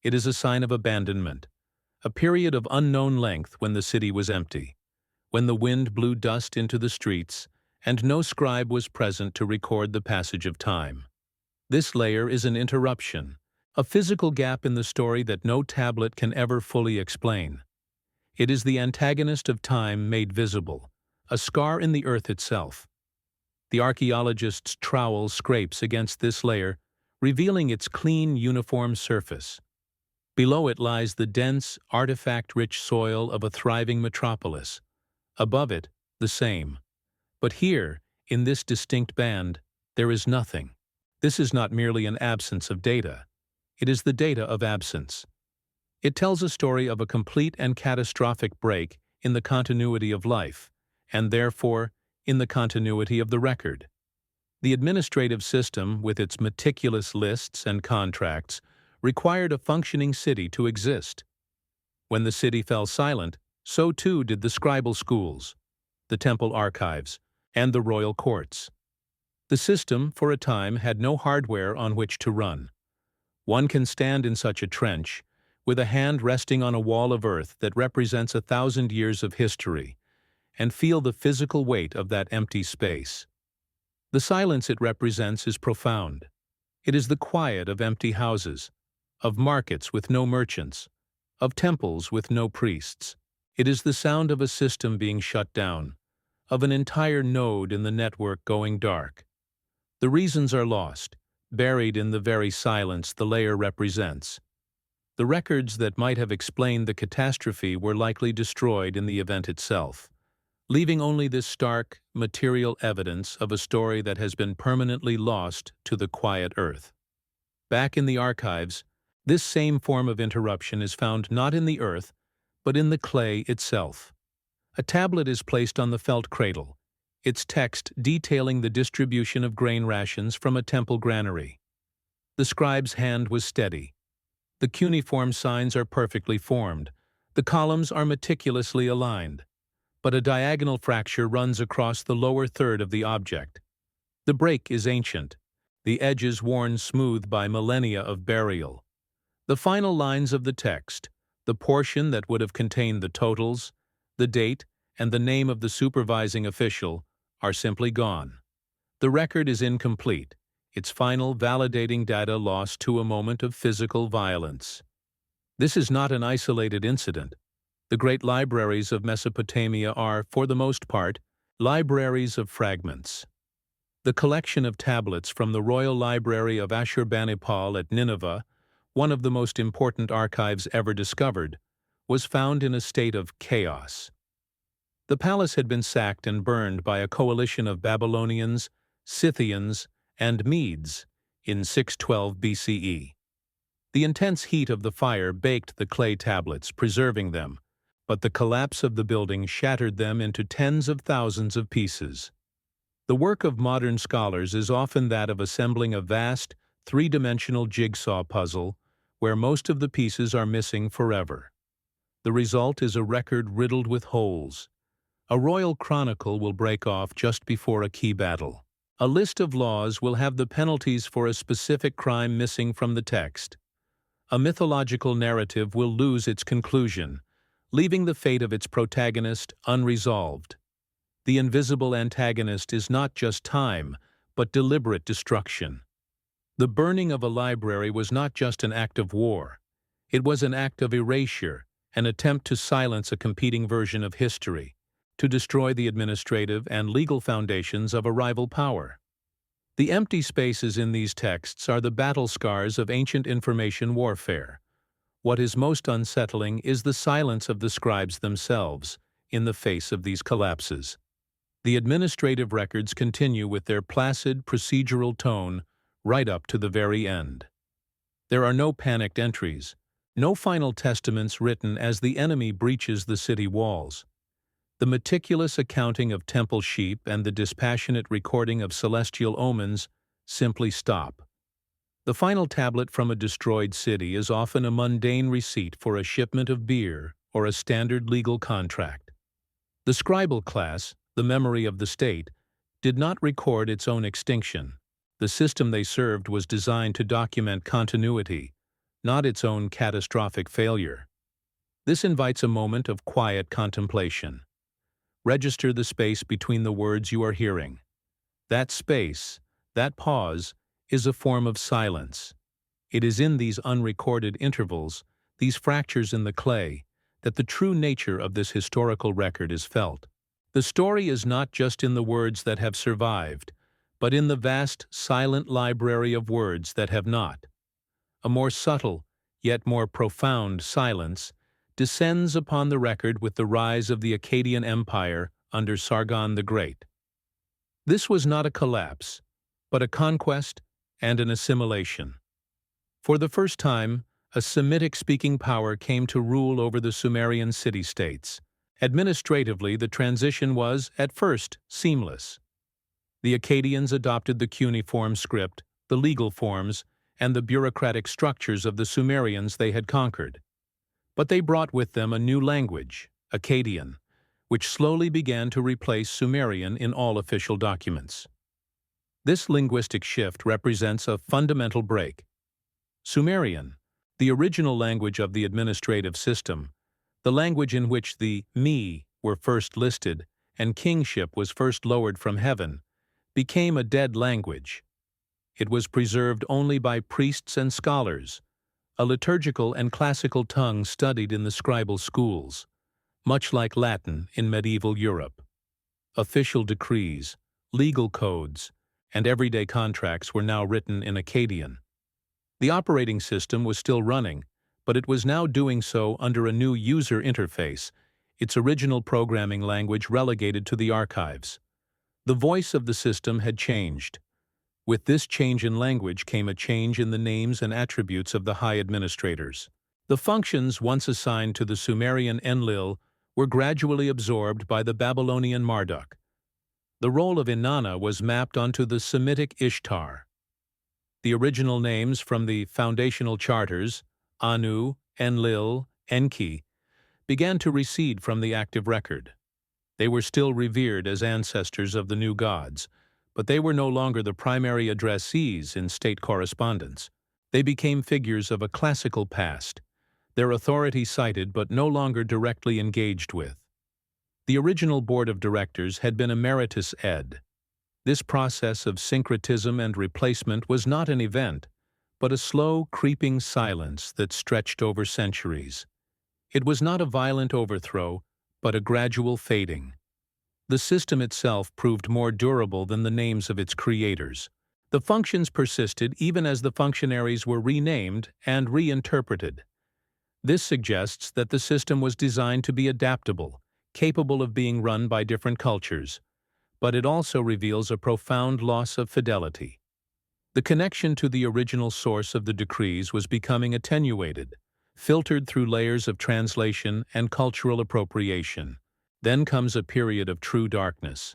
It is a sign of abandonment, a period of unknown length when the city was empty, when the wind blew dust into the streets, and no scribe was present to record the passage of time. This layer is an interruption, a physical gap in the story that no tablet can ever fully explain. It is the antagonist of time made visible, a scar in the earth itself. The archaeologist's trowel scrapes against this layer, revealing its clean, uniform surface. Below it lies the dense, artifact-rich soil of a thriving metropolis. Above it, the same. But here, in this distinct band, there is nothing. This is not merely an absence of data. It is the data of absence. It tells a story of a complete and catastrophic break in the continuity of life, and therefore, in the continuity of the record. The administrative system, with its meticulous lists and contracts, required a functioning city to exist. When the city fell silent, so too did the scribal schools, the temple archives, and the royal courts. The system, for a time, had no hardware on which to run. One can stand in such a trench, with a hand resting on a wall of earth that represents 1,000 years of history, and feel the physical weight of that empty space. The silence it represents is profound. It is the quiet of empty houses, of markets with no merchants, of temples with no priests. It is the sound of a system being shut down, of an entire node in the network going dark. The reasons are lost, buried in the very silence the layer represents. The records that might have explained the catastrophe were likely destroyed in the event itself, leaving only this stark, material evidence of a story that has been permanently lost to the quiet earth. Back in the archives, this same form of interruption is found not in the earth, but in the clay itself. A tablet is placed on the felt cradle, its text detailing the distribution of grain rations from a temple granary. The scribe's hand was steady. The cuneiform signs are perfectly formed. The columns are meticulously aligned. But a diagonal fracture runs across the lower third of the object. The break is ancient, the edges worn smooth by millennia of burial. The final lines of the text, the portion that would have contained the totals, the date, and the name of the supervising official, are simply gone. The record is incomplete, its final validating data lost to a moment of physical violence. This is not an isolated incident. The great libraries of Mesopotamia are, for the most part, libraries of fragments. The collection of tablets from the Royal Library of Ashurbanipal at Nineveh, one of the most important archives ever discovered, was found in a state of chaos. The palace had been sacked and burned by a coalition of Babylonians, Scythians, and Medes in 612 BCE. The intense heat of the fire baked the clay tablets, preserving them, but the collapse of the building shattered them into tens of thousands of pieces. The work of modern scholars is often that of assembling a vast, three-dimensional jigsaw puzzle where most of the pieces are missing forever. The result is a record riddled with holes. A royal chronicle will break off just before a key battle. A list of laws will have the penalties for a specific crime missing from the text. A mythological narrative will lose its conclusion, leaving the fate of its protagonist unresolved. The invisible antagonist is not just time, but deliberate destruction. The burning of a library was not just an act of war. It was an act of erasure, an attempt to silence a competing version of history, to destroy the administrative and legal foundations of a rival power. The empty spaces in these texts are the battle scars of ancient information warfare. What is most unsettling is the silence of the scribes themselves in the face of these collapses. The administrative records continue with their placid, procedural tone right up to the very end. There are no panicked entries, no final testaments written as the enemy breaches the city walls. The meticulous accounting of temple sheep and the dispassionate recording of celestial omens simply stop. The final tablet from a destroyed city is often a mundane receipt for a shipment of beer or a standard legal contract. The scribal class, the memory of the state, did not record its own extinction. The system they served was designed to document continuity, not its own catastrophic failure. This invites a moment of quiet contemplation. Register the space between the words you are hearing. That space, that pause, is a form of silence. It is in these unrecorded intervals, these fractures in the clay, that the true nature of this historical record is felt. The story is not just in the words that have survived, but in the vast, silent library of words that have not. A more subtle, yet more profound silence descends upon the record with the rise of the Akkadian Empire under Sargon the Great. This was not a collapse, but a conquest and an assimilation. For the first time, a Semitic-speaking power came to rule over the Sumerian city-states. Administratively, the transition was, at first, seamless. The Akkadians adopted the cuneiform script, the legal forms, and the bureaucratic structures of the Sumerians they had conquered. But they brought with them a new language, Akkadian, which slowly began to replace Sumerian in all official documents. This linguistic shift represents a fundamental break. Sumerian, the original language of the administrative system, the language in which the me were first listed and kingship was first lowered from heaven, became a dead language. It was preserved only by priests and scholars, a liturgical and classical tongue studied in the scribal schools, much like Latin in medieval Europe. Official decrees, legal codes, and everyday contracts were now written in Akkadian. The operating system was still running, but it was now doing so under a new user interface, its original programming language relegated to the archives. The voice of the system had changed. With this change in language came a change in the names and attributes of the high administrators. The functions once assigned to the Sumerian Enlil were gradually absorbed by the Babylonian Marduk. The role of Inanna was mapped onto the Semitic Ishtar. The original names from the foundational charters, Anu, Enlil, Enki, began to recede from the active record. They were still revered as ancestors of the new gods, but they were no longer the primary addressees in state correspondence. They became figures of a classical past, their authority cited but no longer directly engaged with. The original board of directors had been emeritus ed. This process of syncretism and replacement was not an event, but a slow, creeping silence that stretched over centuries. It was not a violent overthrow, but a gradual fading. The system itself proved more durable than the names of its creators. The functions persisted even as the functionaries were renamed and reinterpreted. This suggests that the system was designed to be adaptable, capable of being run by different cultures, but it also reveals a profound loss of fidelity. The connection to the original source of the decrees was becoming attenuated, filtered through layers of translation and cultural appropriation. Then comes a period of true darkness,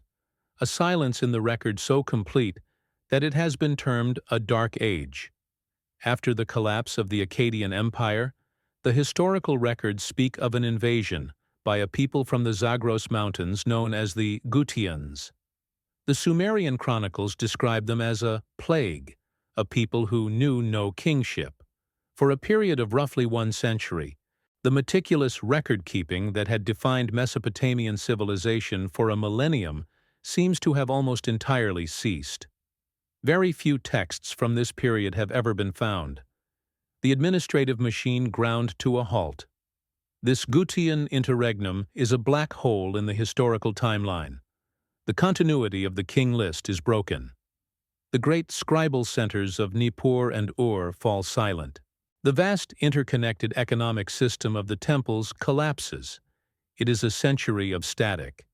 a silence in the record so complete that it has been termed a dark age. After the collapse of the Akkadian Empire, the historical records speak of an invasion by a people from the Zagros Mountains known as the Gutians. The Sumerian chronicles describe them as a plague, a people who knew no kingship. For a period of roughly 1 century, the meticulous record-keeping that had defined Mesopotamian civilization for a millennium seems to have almost entirely ceased. Very few texts from this period have ever been found. The administrative machine ground to a halt. This Gutian interregnum is a black hole in the historical timeline. The continuity of the king list is broken. The great scribal centers of Nippur and Ur fall silent. The vast interconnected economic system of the temples collapses. It is a century of static,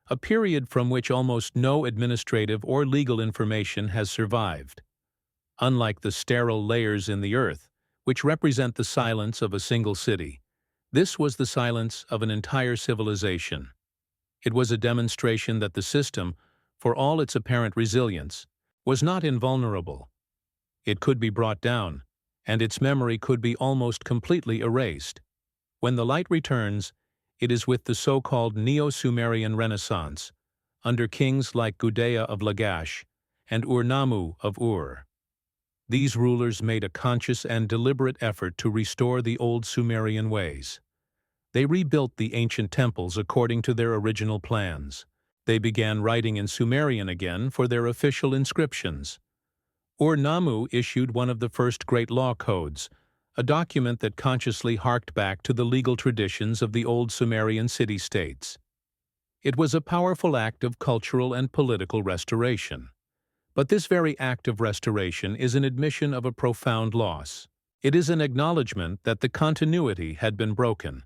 a period from which almost no administrative or legal information has survived. Unlike the sterile layers in the earth, which represent the silence of a single city, this was the silence of an entire civilization. It was a demonstration that the system, for all its apparent resilience, was not invulnerable. It could be brought down, and its memory could be almost completely erased. When the light returns, it is with the so-called Neo-Sumerian Renaissance, under kings like Gudea of Lagash and Ur-Nammu of Ur. These rulers made a conscious and deliberate effort to restore the old Sumerian ways. They rebuilt the ancient temples according to their original plans. They began writing in Sumerian again for their official inscriptions. Ur-Nammu issued one of the first great law codes, a document that consciously harked back to the legal traditions of the old Sumerian city-states. It was a powerful act of cultural and political restoration. But this very act of restoration is an admission of a profound loss. It is an acknowledgement that the continuity had been broken,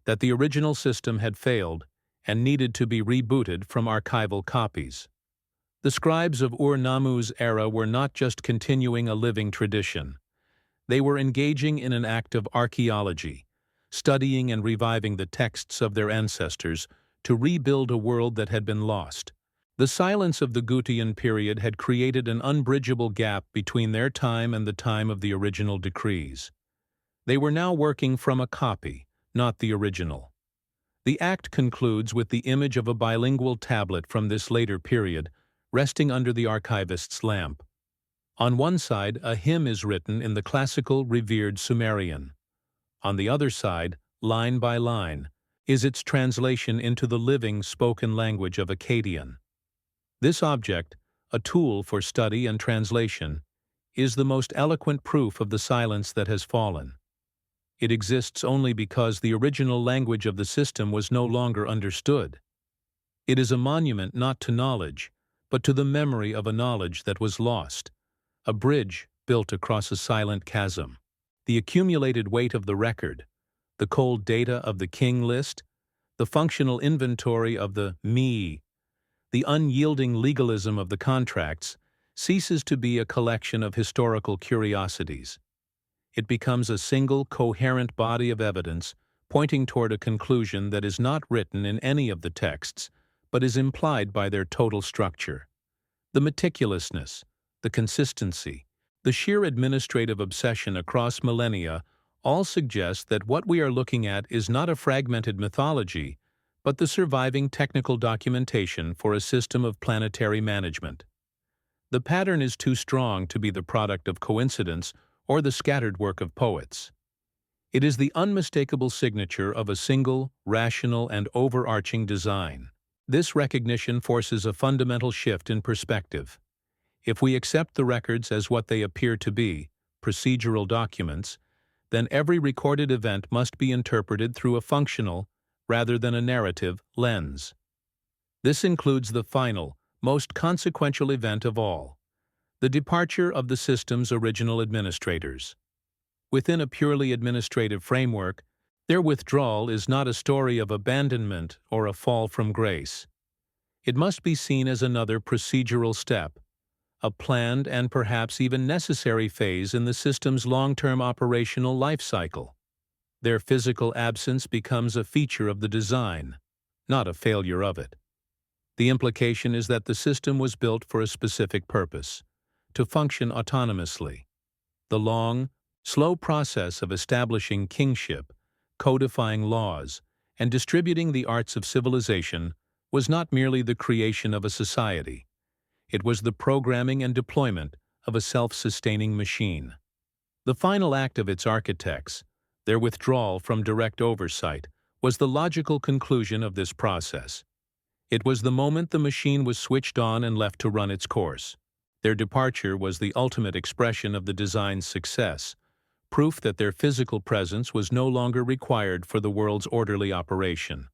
that the original system had failed and needed to be rebooted from archival copies. The scribes of Ur-Nammu's era were not just continuing a living tradition. They were engaging in an act of archaeology, studying and reviving the texts of their ancestors to rebuild a world that had been lost. The silence of the Gutian period had created an unbridgeable gap between their time and the time of the original decrees. They were now working from a copy, not the original. The act concludes with the image of a bilingual tablet from this later period, resting under the archivist's lamp. On one side, a hymn is written in the classical, revered Sumerian. On the other side, line by line, is its translation into the living, spoken language of Akkadian. This object, a tool for study and translation, is the most eloquent proof of the silence that has fallen. It exists only because the original language of the system was no longer understood. It is a monument not to knowledge, but to the memory of a knowledge that was lost, a bridge built across a silent chasm. The accumulated weight of the record, the cold data of the king list, the functional inventory of the me, the unyielding legalism of the contracts, ceases to be a collection of historical curiosities. It becomes a single, coherent body of evidence pointing toward a conclusion that is not written in any of the texts, but is implied by their total structure. The meticulousness, the consistency, the sheer administrative obsession across millennia all suggest that what we are looking at is not a fragmented mythology, but the surviving technical documentation for a system of planetary management. The pattern is too strong to be the product of coincidence or the scattered work of poets. It is the unmistakable signature of a single, rational, and overarching design. This recognition forces a fundamental shift in perspective. If we accept the records as what they appear to be, procedural documents, then every recorded event must be interpreted through a functional, rather than a narrative, lens. This includes the final, most consequential event of all, the departure of the system's original administrators. Within a purely administrative framework, their withdrawal is not a story of abandonment or a fall from grace. It must be seen as another procedural step, a planned and perhaps even necessary phase in the system's long-term operational life cycle. Their physical absence becomes a feature of the design, not a failure of it. The implication is that the system was built for a specific purpose, to function autonomously. The long, slow process of establishing kingship, codifying laws, and distributing the arts of civilization was not merely the creation of a society. It was the programming and deployment of a self-sustaining machine. The final act of its architects, their withdrawal from direct oversight, was the logical conclusion of this process. It was the moment the machine was switched on and left to run its course. Their departure was the ultimate expression of the design's success, proof that their physical presence was no longer required for the world's orderly operation.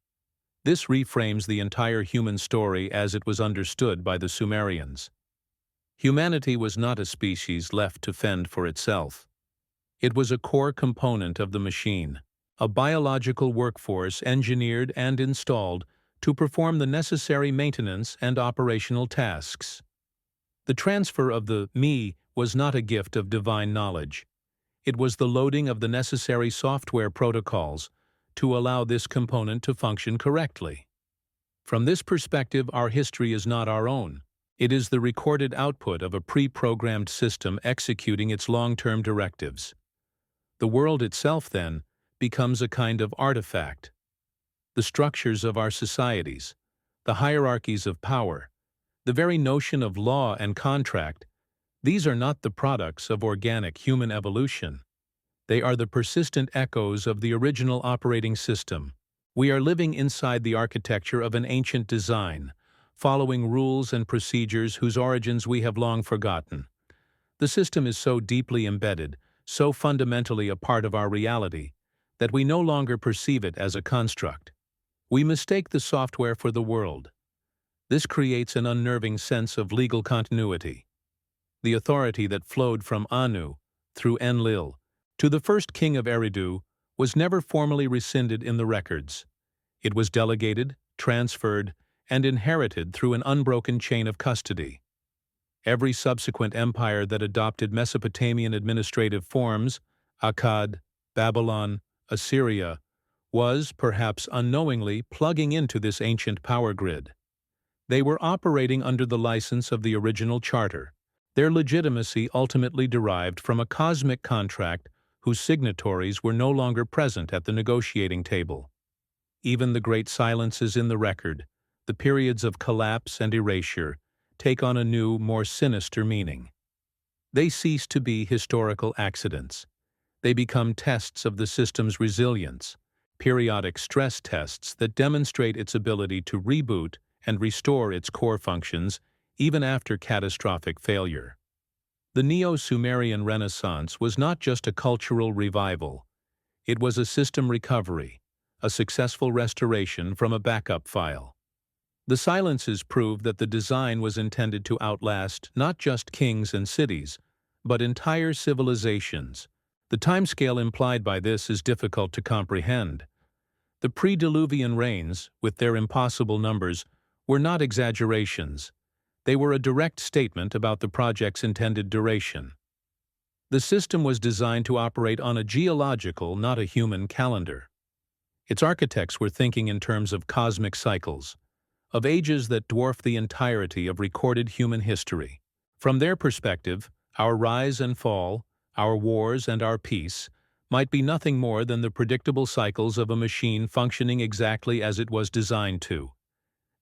This reframes the entire human story as it was understood by the Sumerians. Humanity was not a species left to fend for itself. It was a core component of the machine, a biological workforce engineered and installed to perform the necessary maintenance and operational tasks. The transfer of the me was not a gift of divine knowledge. It was the loading of the necessary software protocols to allow this component to function correctly. From this perspective, our history is not our own. It is the recorded output of a pre-programmed system executing its long-term directives. The world itself, then, becomes a kind of artifact. The structures of our societies, the hierarchies of power, the very notion of law and contract, these are not the products of organic human evolution. They are the persistent echoes of the original operating system. We are living inside the architecture of an ancient design, following rules and procedures whose origins we have long forgotten. The system is so deeply embedded, so fundamentally a part of our reality, that we no longer perceive it as a construct. We mistake the software for the world. This creates an unnerving sense of legal continuity. The authority that flowed from Anu, through Enlil, to the first king of Eridu, was never formally rescinded in the records. It was delegated, transferred, and inherited through an unbroken chain of custody. Every subsequent empire that adopted Mesopotamian administrative forms, Akkad, Babylon, Assyria, was, perhaps unknowingly, plugging into this ancient power grid. They were operating under the license of the original charter. Their legitimacy ultimately derived from a cosmic contract whose signatories were no longer present at the negotiating table. Even the great silences in the record, the periods of collapse and erasure, take on a new, more sinister meaning. They cease to be historical accidents. They become tests of the system's resilience, periodic stress tests that demonstrate its ability to reboot and restore its core functions even after catastrophic failure. The Neo-Sumerian Renaissance was not just a cultural revival. It was a system recovery, a successful restoration from a backup file. The silences prove that the design was intended to outlast not just kings and cities, but entire civilizations. The timescale implied by this is difficult to comprehend. The pre-Diluvian rains, with their impossible numbers, were not exaggerations. They were a direct statement about the project's intended duration. The system was designed to operate on a geological, not a human calendar. Its architects were thinking in terms of cosmic cycles, of ages that dwarf the entirety of recorded human history. From their perspective, our rise and fall, our wars and our peace, might be nothing more than the predictable cycles of a machine functioning exactly as it was designed to.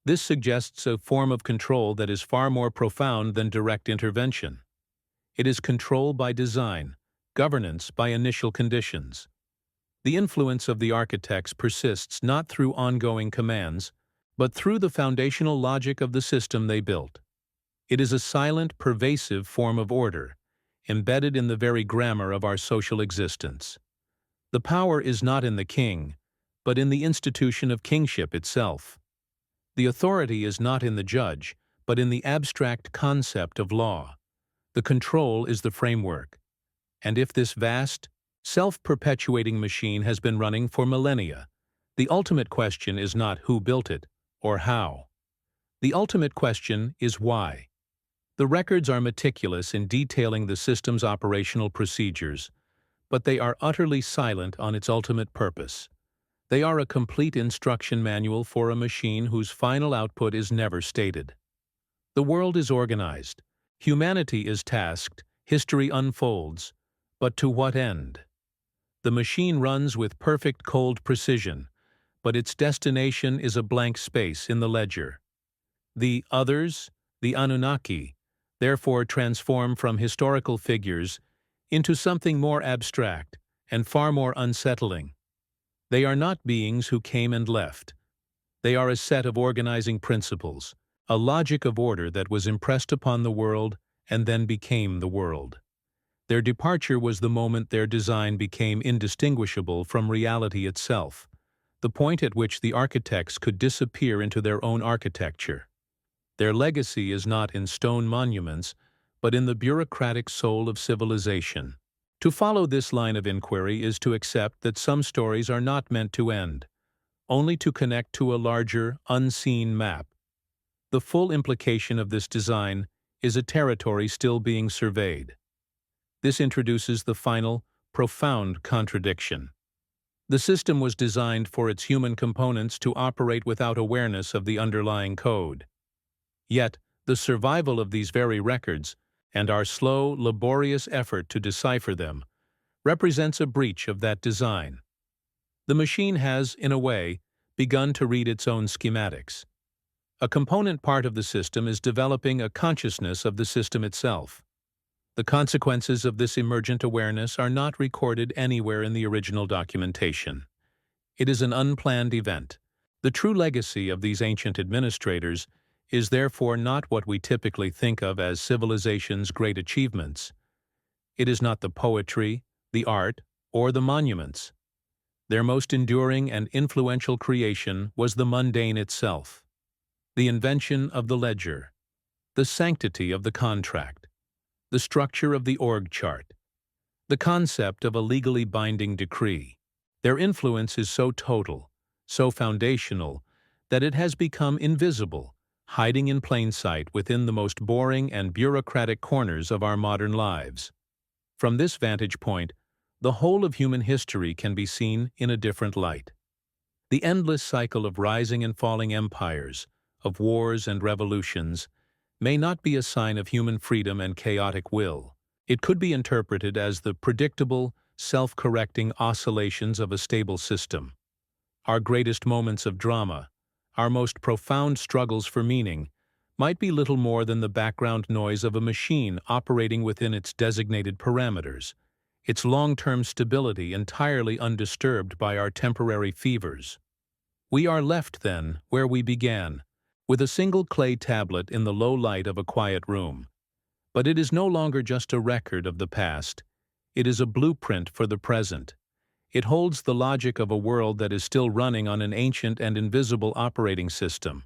This suggests a form of control that is far more profound than direct intervention. It is control by design, governance by initial conditions. The influence of the architects persists not through ongoing commands, but through the foundational logic of the system they built. It is a silent, pervasive form of order, embedded in the very grammar of our social existence. The power is not in the king, but in the institution of kingship itself. The authority is not in the judge, but in the abstract concept of law. The control is the framework. And if this vast, self-perpetuating machine has been running for millennia, the ultimate question is not who built it, or how. The ultimate question is why. The records are meticulous in detailing the system's operational procedures, but they are utterly silent on its ultimate purpose. They are a complete instruction manual for a machine whose final output is never stated. The world is organized, humanity is tasked, history unfolds, but to what end? The machine runs with perfect cold precision, but its destination is a blank space in the ledger. The others, the Anunnaki, therefore transform from historical figures into something more abstract and far more unsettling. They are not beings who came and left. They are a set of organizing principles, a logic of order that was impressed upon the world and then became the world. Their departure was the moment their design became indistinguishable from reality itself, the point at which the architects could disappear into their own architecture. Their legacy is not in stone monuments, but in the bureaucratic soul of civilization. To follow this line of inquiry is to accept that some stories are not meant to end, only to connect to a larger, unseen map. The full implication of this design is a territory still being surveyed. This introduces the final, profound contradiction. The system was designed for its human components to operate without awareness of the underlying code. Yet, the survival of these very records, and our slow, laborious effort to decipher them, represents a breach of that design. The machine has, in a way, begun to read its own schematics. A component part of the system is developing a consciousness of the system itself. The consequences of this emergent awareness are not recorded anywhere in the original documentation. It is an unplanned event. The true legacy of these ancient administrators is therefore not what we typically think of as civilization's great achievements. It is not the poetry, the art, or the monuments. Their most enduring and influential creation was the mundane itself. The invention of the ledger, the sanctity of the contract, the structure of the org chart, the concept of a legally binding decree. Their influence is so total, so foundational, that it has become invisible, hiding in plain sight within the most boring and bureaucratic corners of our modern lives. From this vantage point, the whole of human history can be seen in a different light. The endless cycle of rising and falling empires, of wars and revolutions, may not be a sign of human freedom and chaotic will. It could be interpreted as the predictable, self-correcting oscillations of a stable system. Our greatest moments of drama, our most profound struggles for meaning, might be little more than the background noise of a machine operating within its designated parameters, its long-term stability entirely undisturbed by our temporary fevers. We are left, then, where we began, with a single clay tablet in the low light of a quiet room. But it is no longer just a record of the past. It is a blueprint for the present. It holds the logic of a world that is still running on an ancient and invisible operating system.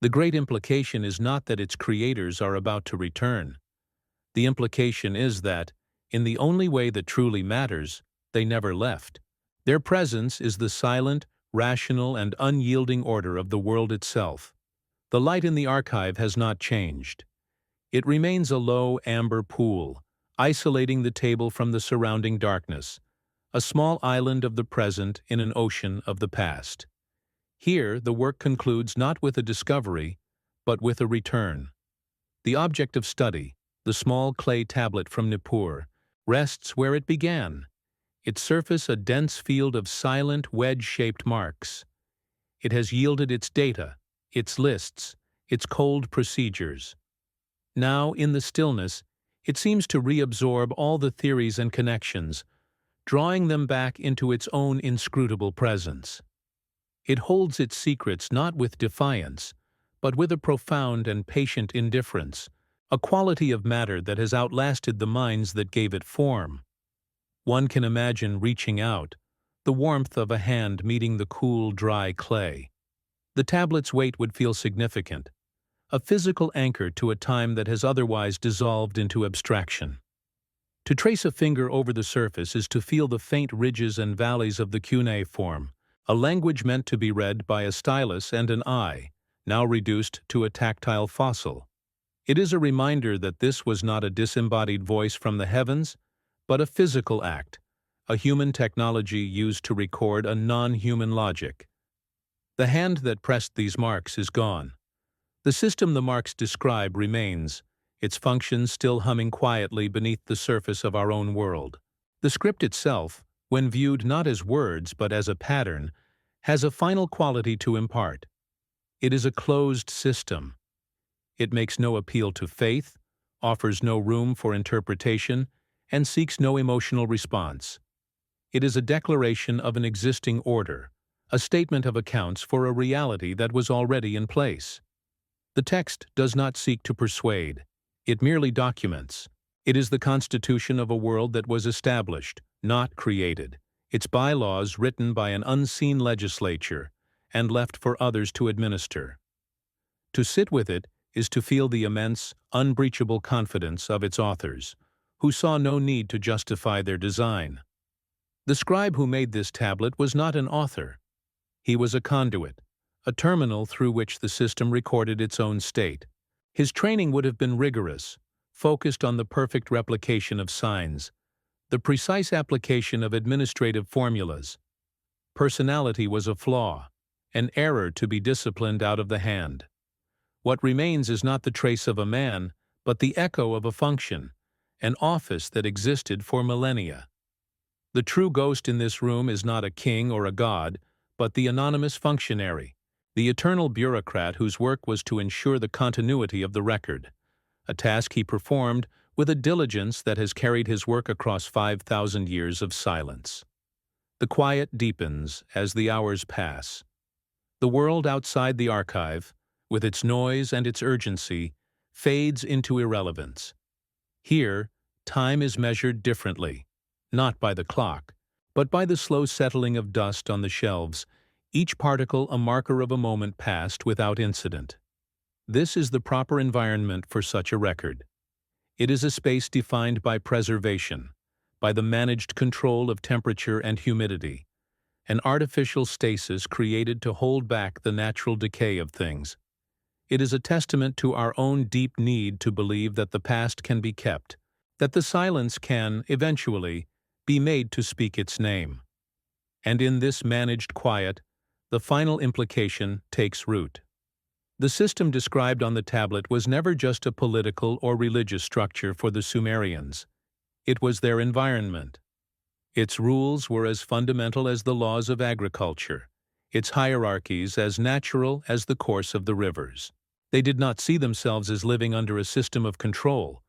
The great implication is not that its creators are about to return. The implication is that, in the only way that truly matters, they never left. Their presence is the silent, rational, and unyielding order of the world itself. The light in the archive has not changed. It remains a low, amber pool, isolating the table from the surrounding darkness, a small island of the present in an ocean of the past. Here, the work concludes not with a discovery, but with a return. The object of study, the small clay tablet from Nippur, rests where it began, its surface a dense field of silent, wedge-shaped marks. It has yielded its data, its lists, its cold procedures. Now, in the stillness, it seems to reabsorb all the theories and connections, drawing them back into its own inscrutable presence. It holds its secrets not with defiance, but with a profound and patient indifference, a quality of matter that has outlasted the minds that gave it form. One can imagine reaching out, the warmth of a hand meeting the cool, dry clay. The tablet's weight would feel significant, a physical anchor to a time that has otherwise dissolved into abstraction. To trace a finger over the surface is to feel the faint ridges and valleys of the cuneiform, a language meant to be read by a stylus and an eye, now reduced to a tactile fossil. It is a reminder that this was not a disembodied voice from the heavens, but a physical act, a human technology used to record a non-human logic. The hand that pressed these marks is gone. The system the marks describe remains, its functions still humming quietly beneath the surface of our own world. The script itself, when viewed not as words but as a pattern, has a final quality to impart. It is a closed system. It makes no appeal to faith, offers no room for interpretation, and seeks no emotional response. It is a declaration of an existing order, a statement of accounts for a reality that was already in place. The text does not seek to persuade. It merely documents. It is the constitution of a world that was established, not created, its bylaws written by an unseen legislature and left for others to administer. To sit with it is to feel the immense, unbreachable confidence of its authors, who saw no need to justify their design. The scribe who made this tablet was not an author. He was a conduit, a terminal through which the system recorded its own state. His training would have been rigorous, focused on the perfect replication of signs, the precise application of administrative formulas. Personality was a flaw, an error to be disciplined out of the hand. What remains is not the trace of a man, but the echo of a function, an office that existed for millennia. The true ghost in this room is not a king or a god, but the anonymous functionary, the eternal bureaucrat whose work was to ensure the continuity of the record, a task he performed with a diligence that has carried his work across 5,000 years of silence. The quiet deepens as the hours pass. The world outside the archive, with its noise and its urgency, fades into irrelevance. Here, time is measured differently, not by the clock, but by the slow settling of dust on the shelves, each particle a marker of a moment passed without incident. This is the proper environment for such a record. It is a space defined by preservation, by the managed control of temperature and humidity, an artificial stasis created to hold back the natural decay of things. It is a testament to our own deep need to believe that the past can be kept, that the silence can, eventually, be made to speak its name. And in this managed quiet, the final implication takes root. The system described on the tablet was never just a political or religious structure for the Sumerians. It was their environment. Its rules were as fundamental as the laws of agriculture, its hierarchies as natural as the course of the rivers. They did not see themselves as living under a system of control,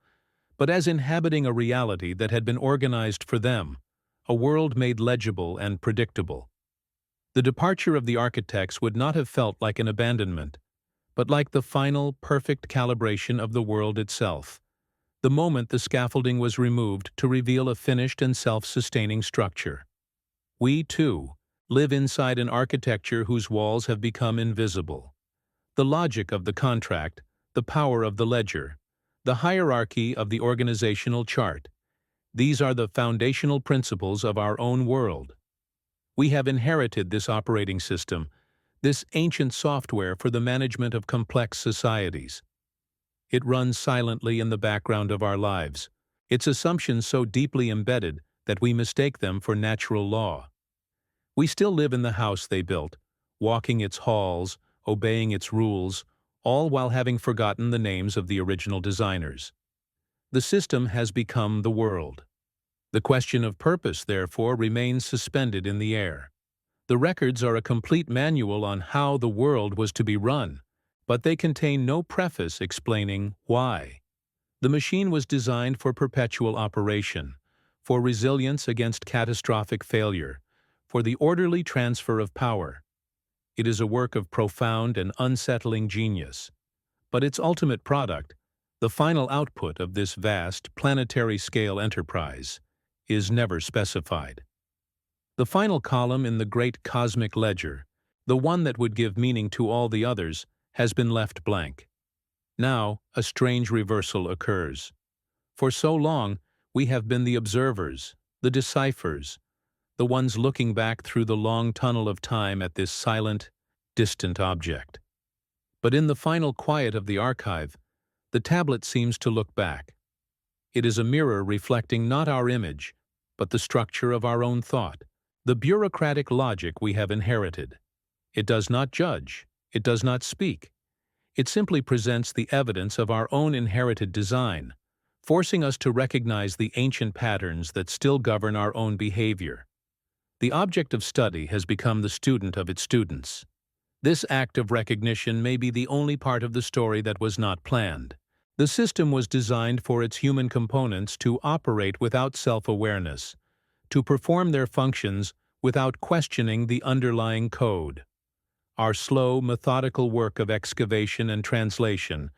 but as inhabiting a reality that had been organized for them, a world made legible and predictable. The departure of the architects would not have felt like an abandonment, but like the final, perfect calibration of the world itself, the moment the scaffolding was removed to reveal a finished and self-sustaining structure. We, too, live inside an architecture whose walls have become invisible. The logic of the contract, the power of the ledger, the hierarchy of the organizational chart, these are the foundational principles of our own world. We have inherited this operating system, this ancient software for the management of complex societies. It runs silently in the background of our lives, its assumptions so deeply embedded that we mistake them for natural law. We still live in the house they built, walking its halls, obeying its rules, all while having forgotten the names of the original designers. The system has become the world. The question of purpose, therefore, remains suspended in the air. The records are a complete manual on how the world was to be run, but they contain no preface explaining why. The machine was designed for perpetual operation, for resilience against catastrophic failure, for the orderly transfer of power. It is a work of profound and unsettling genius. But its ultimate product, the final output of this vast, planetary-scale enterprise, is never specified. The final column in the great cosmic ledger, the one that would give meaning to all the others, has been left blank. Now, a strange reversal occurs. For so long, we have been the observers, the decipherers, the ones looking back through the long tunnel of time at this silent, distant object. But in the final quiet of the archive, the tablet seems to look back. It is a mirror reflecting not our image, but the structure of our own thought, the bureaucratic logic we have inherited. It does not judge, it does not speak. It simply presents the evidence of our own inherited design, forcing us to recognize the ancient patterns that still govern our own behavior. The object of study has become the student of its students. This act of recognition may be the only part of the story that was not planned. The system was designed for its human components to operate without self-awareness, to perform their functions without questioning the underlying code. Our slow, methodical work of excavation and translation,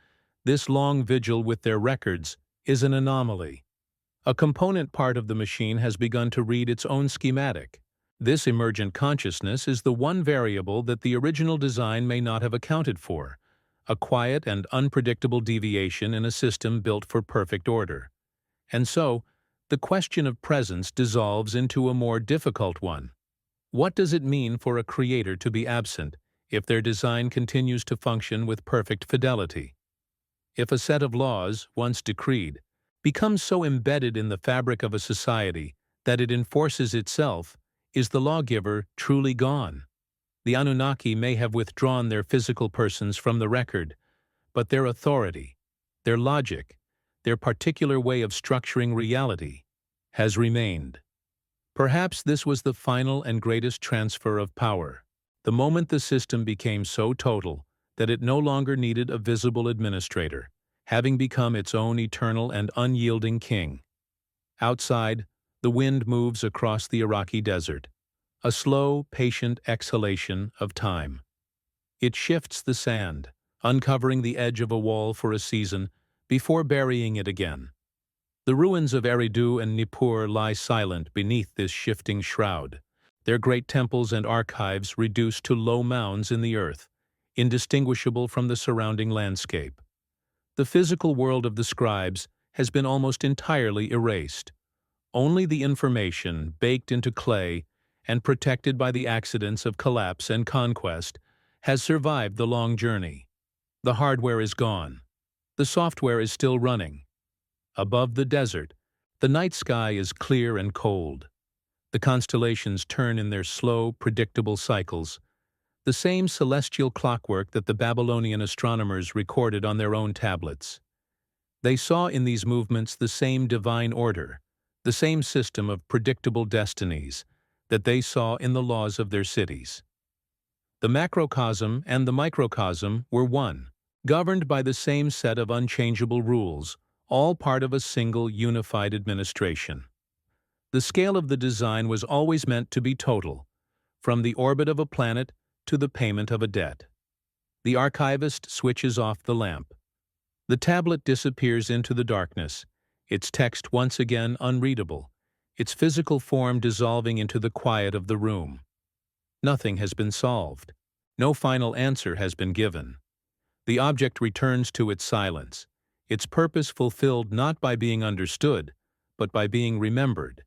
this long vigil with their records, is an anomaly. A component part of the machine has begun to read its own schematic. This emergent consciousness is the one variable that the original design may not have accounted for, a quiet and unpredictable deviation in a system built for perfect order. And so, the question of presence dissolves into a more difficult one. What does it mean for a creator to be absent if their design continues to function with perfect fidelity? If a set of laws, once decreed, becomes so embedded in the fabric of a society that it enforces itself, is the lawgiver truly gone? The Anunnaki may have withdrawn their physical persons from the record, but their authority, their logic, their particular way of structuring reality, has remained. Perhaps this was the final and greatest transfer of power, the moment the system became so total that it no longer needed a visible administrator, having become its own eternal and unyielding king. Outside, the wind moves across the Iraqi desert, a slow, patient exhalation of time. It shifts the sand, uncovering the edge of a wall for a season before burying it again. The ruins of Eridu and Nippur lie silent beneath this shifting shroud, their great temples and archives reduced to low mounds in the earth, indistinguishable from the surrounding landscape. The physical world of the scribes has been almost entirely erased. Only the information, baked into clay and protected by the accidents of collapse and conquest, has survived the long journey. The hardware is gone. The software is still running. Above the desert, the night sky is clear and cold. The constellations turn in their slow, predictable cycles, the same celestial clockwork that the Babylonian astronomers recorded on their own tablets. They saw in these movements the same divine order, the same system of predictable destinies that they saw in the laws of their cities. The macrocosm and the microcosm were one, governed by the same set of unchangeable rules, all part of a single unified administration. The scale of the design was always meant to be total, from the orbit of a planet to the payment of a debt. The archivist switches off the lamp. The tablet disappears into the darkness, its text once again unreadable, its physical form dissolving into the quiet of the room. Nothing has been solved. No final answer has been given. The object returns to its silence, its purpose fulfilled not by being understood, but by being remembered.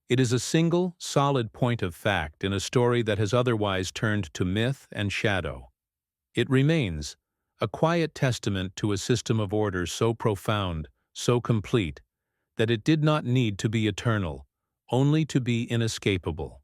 It is a single, solid point of fact in a story that has otherwise turned to myth and shadow. It remains, a quiet testament to a system of order so profound, so complete, that it did not need to be eternal, only to be inescapable.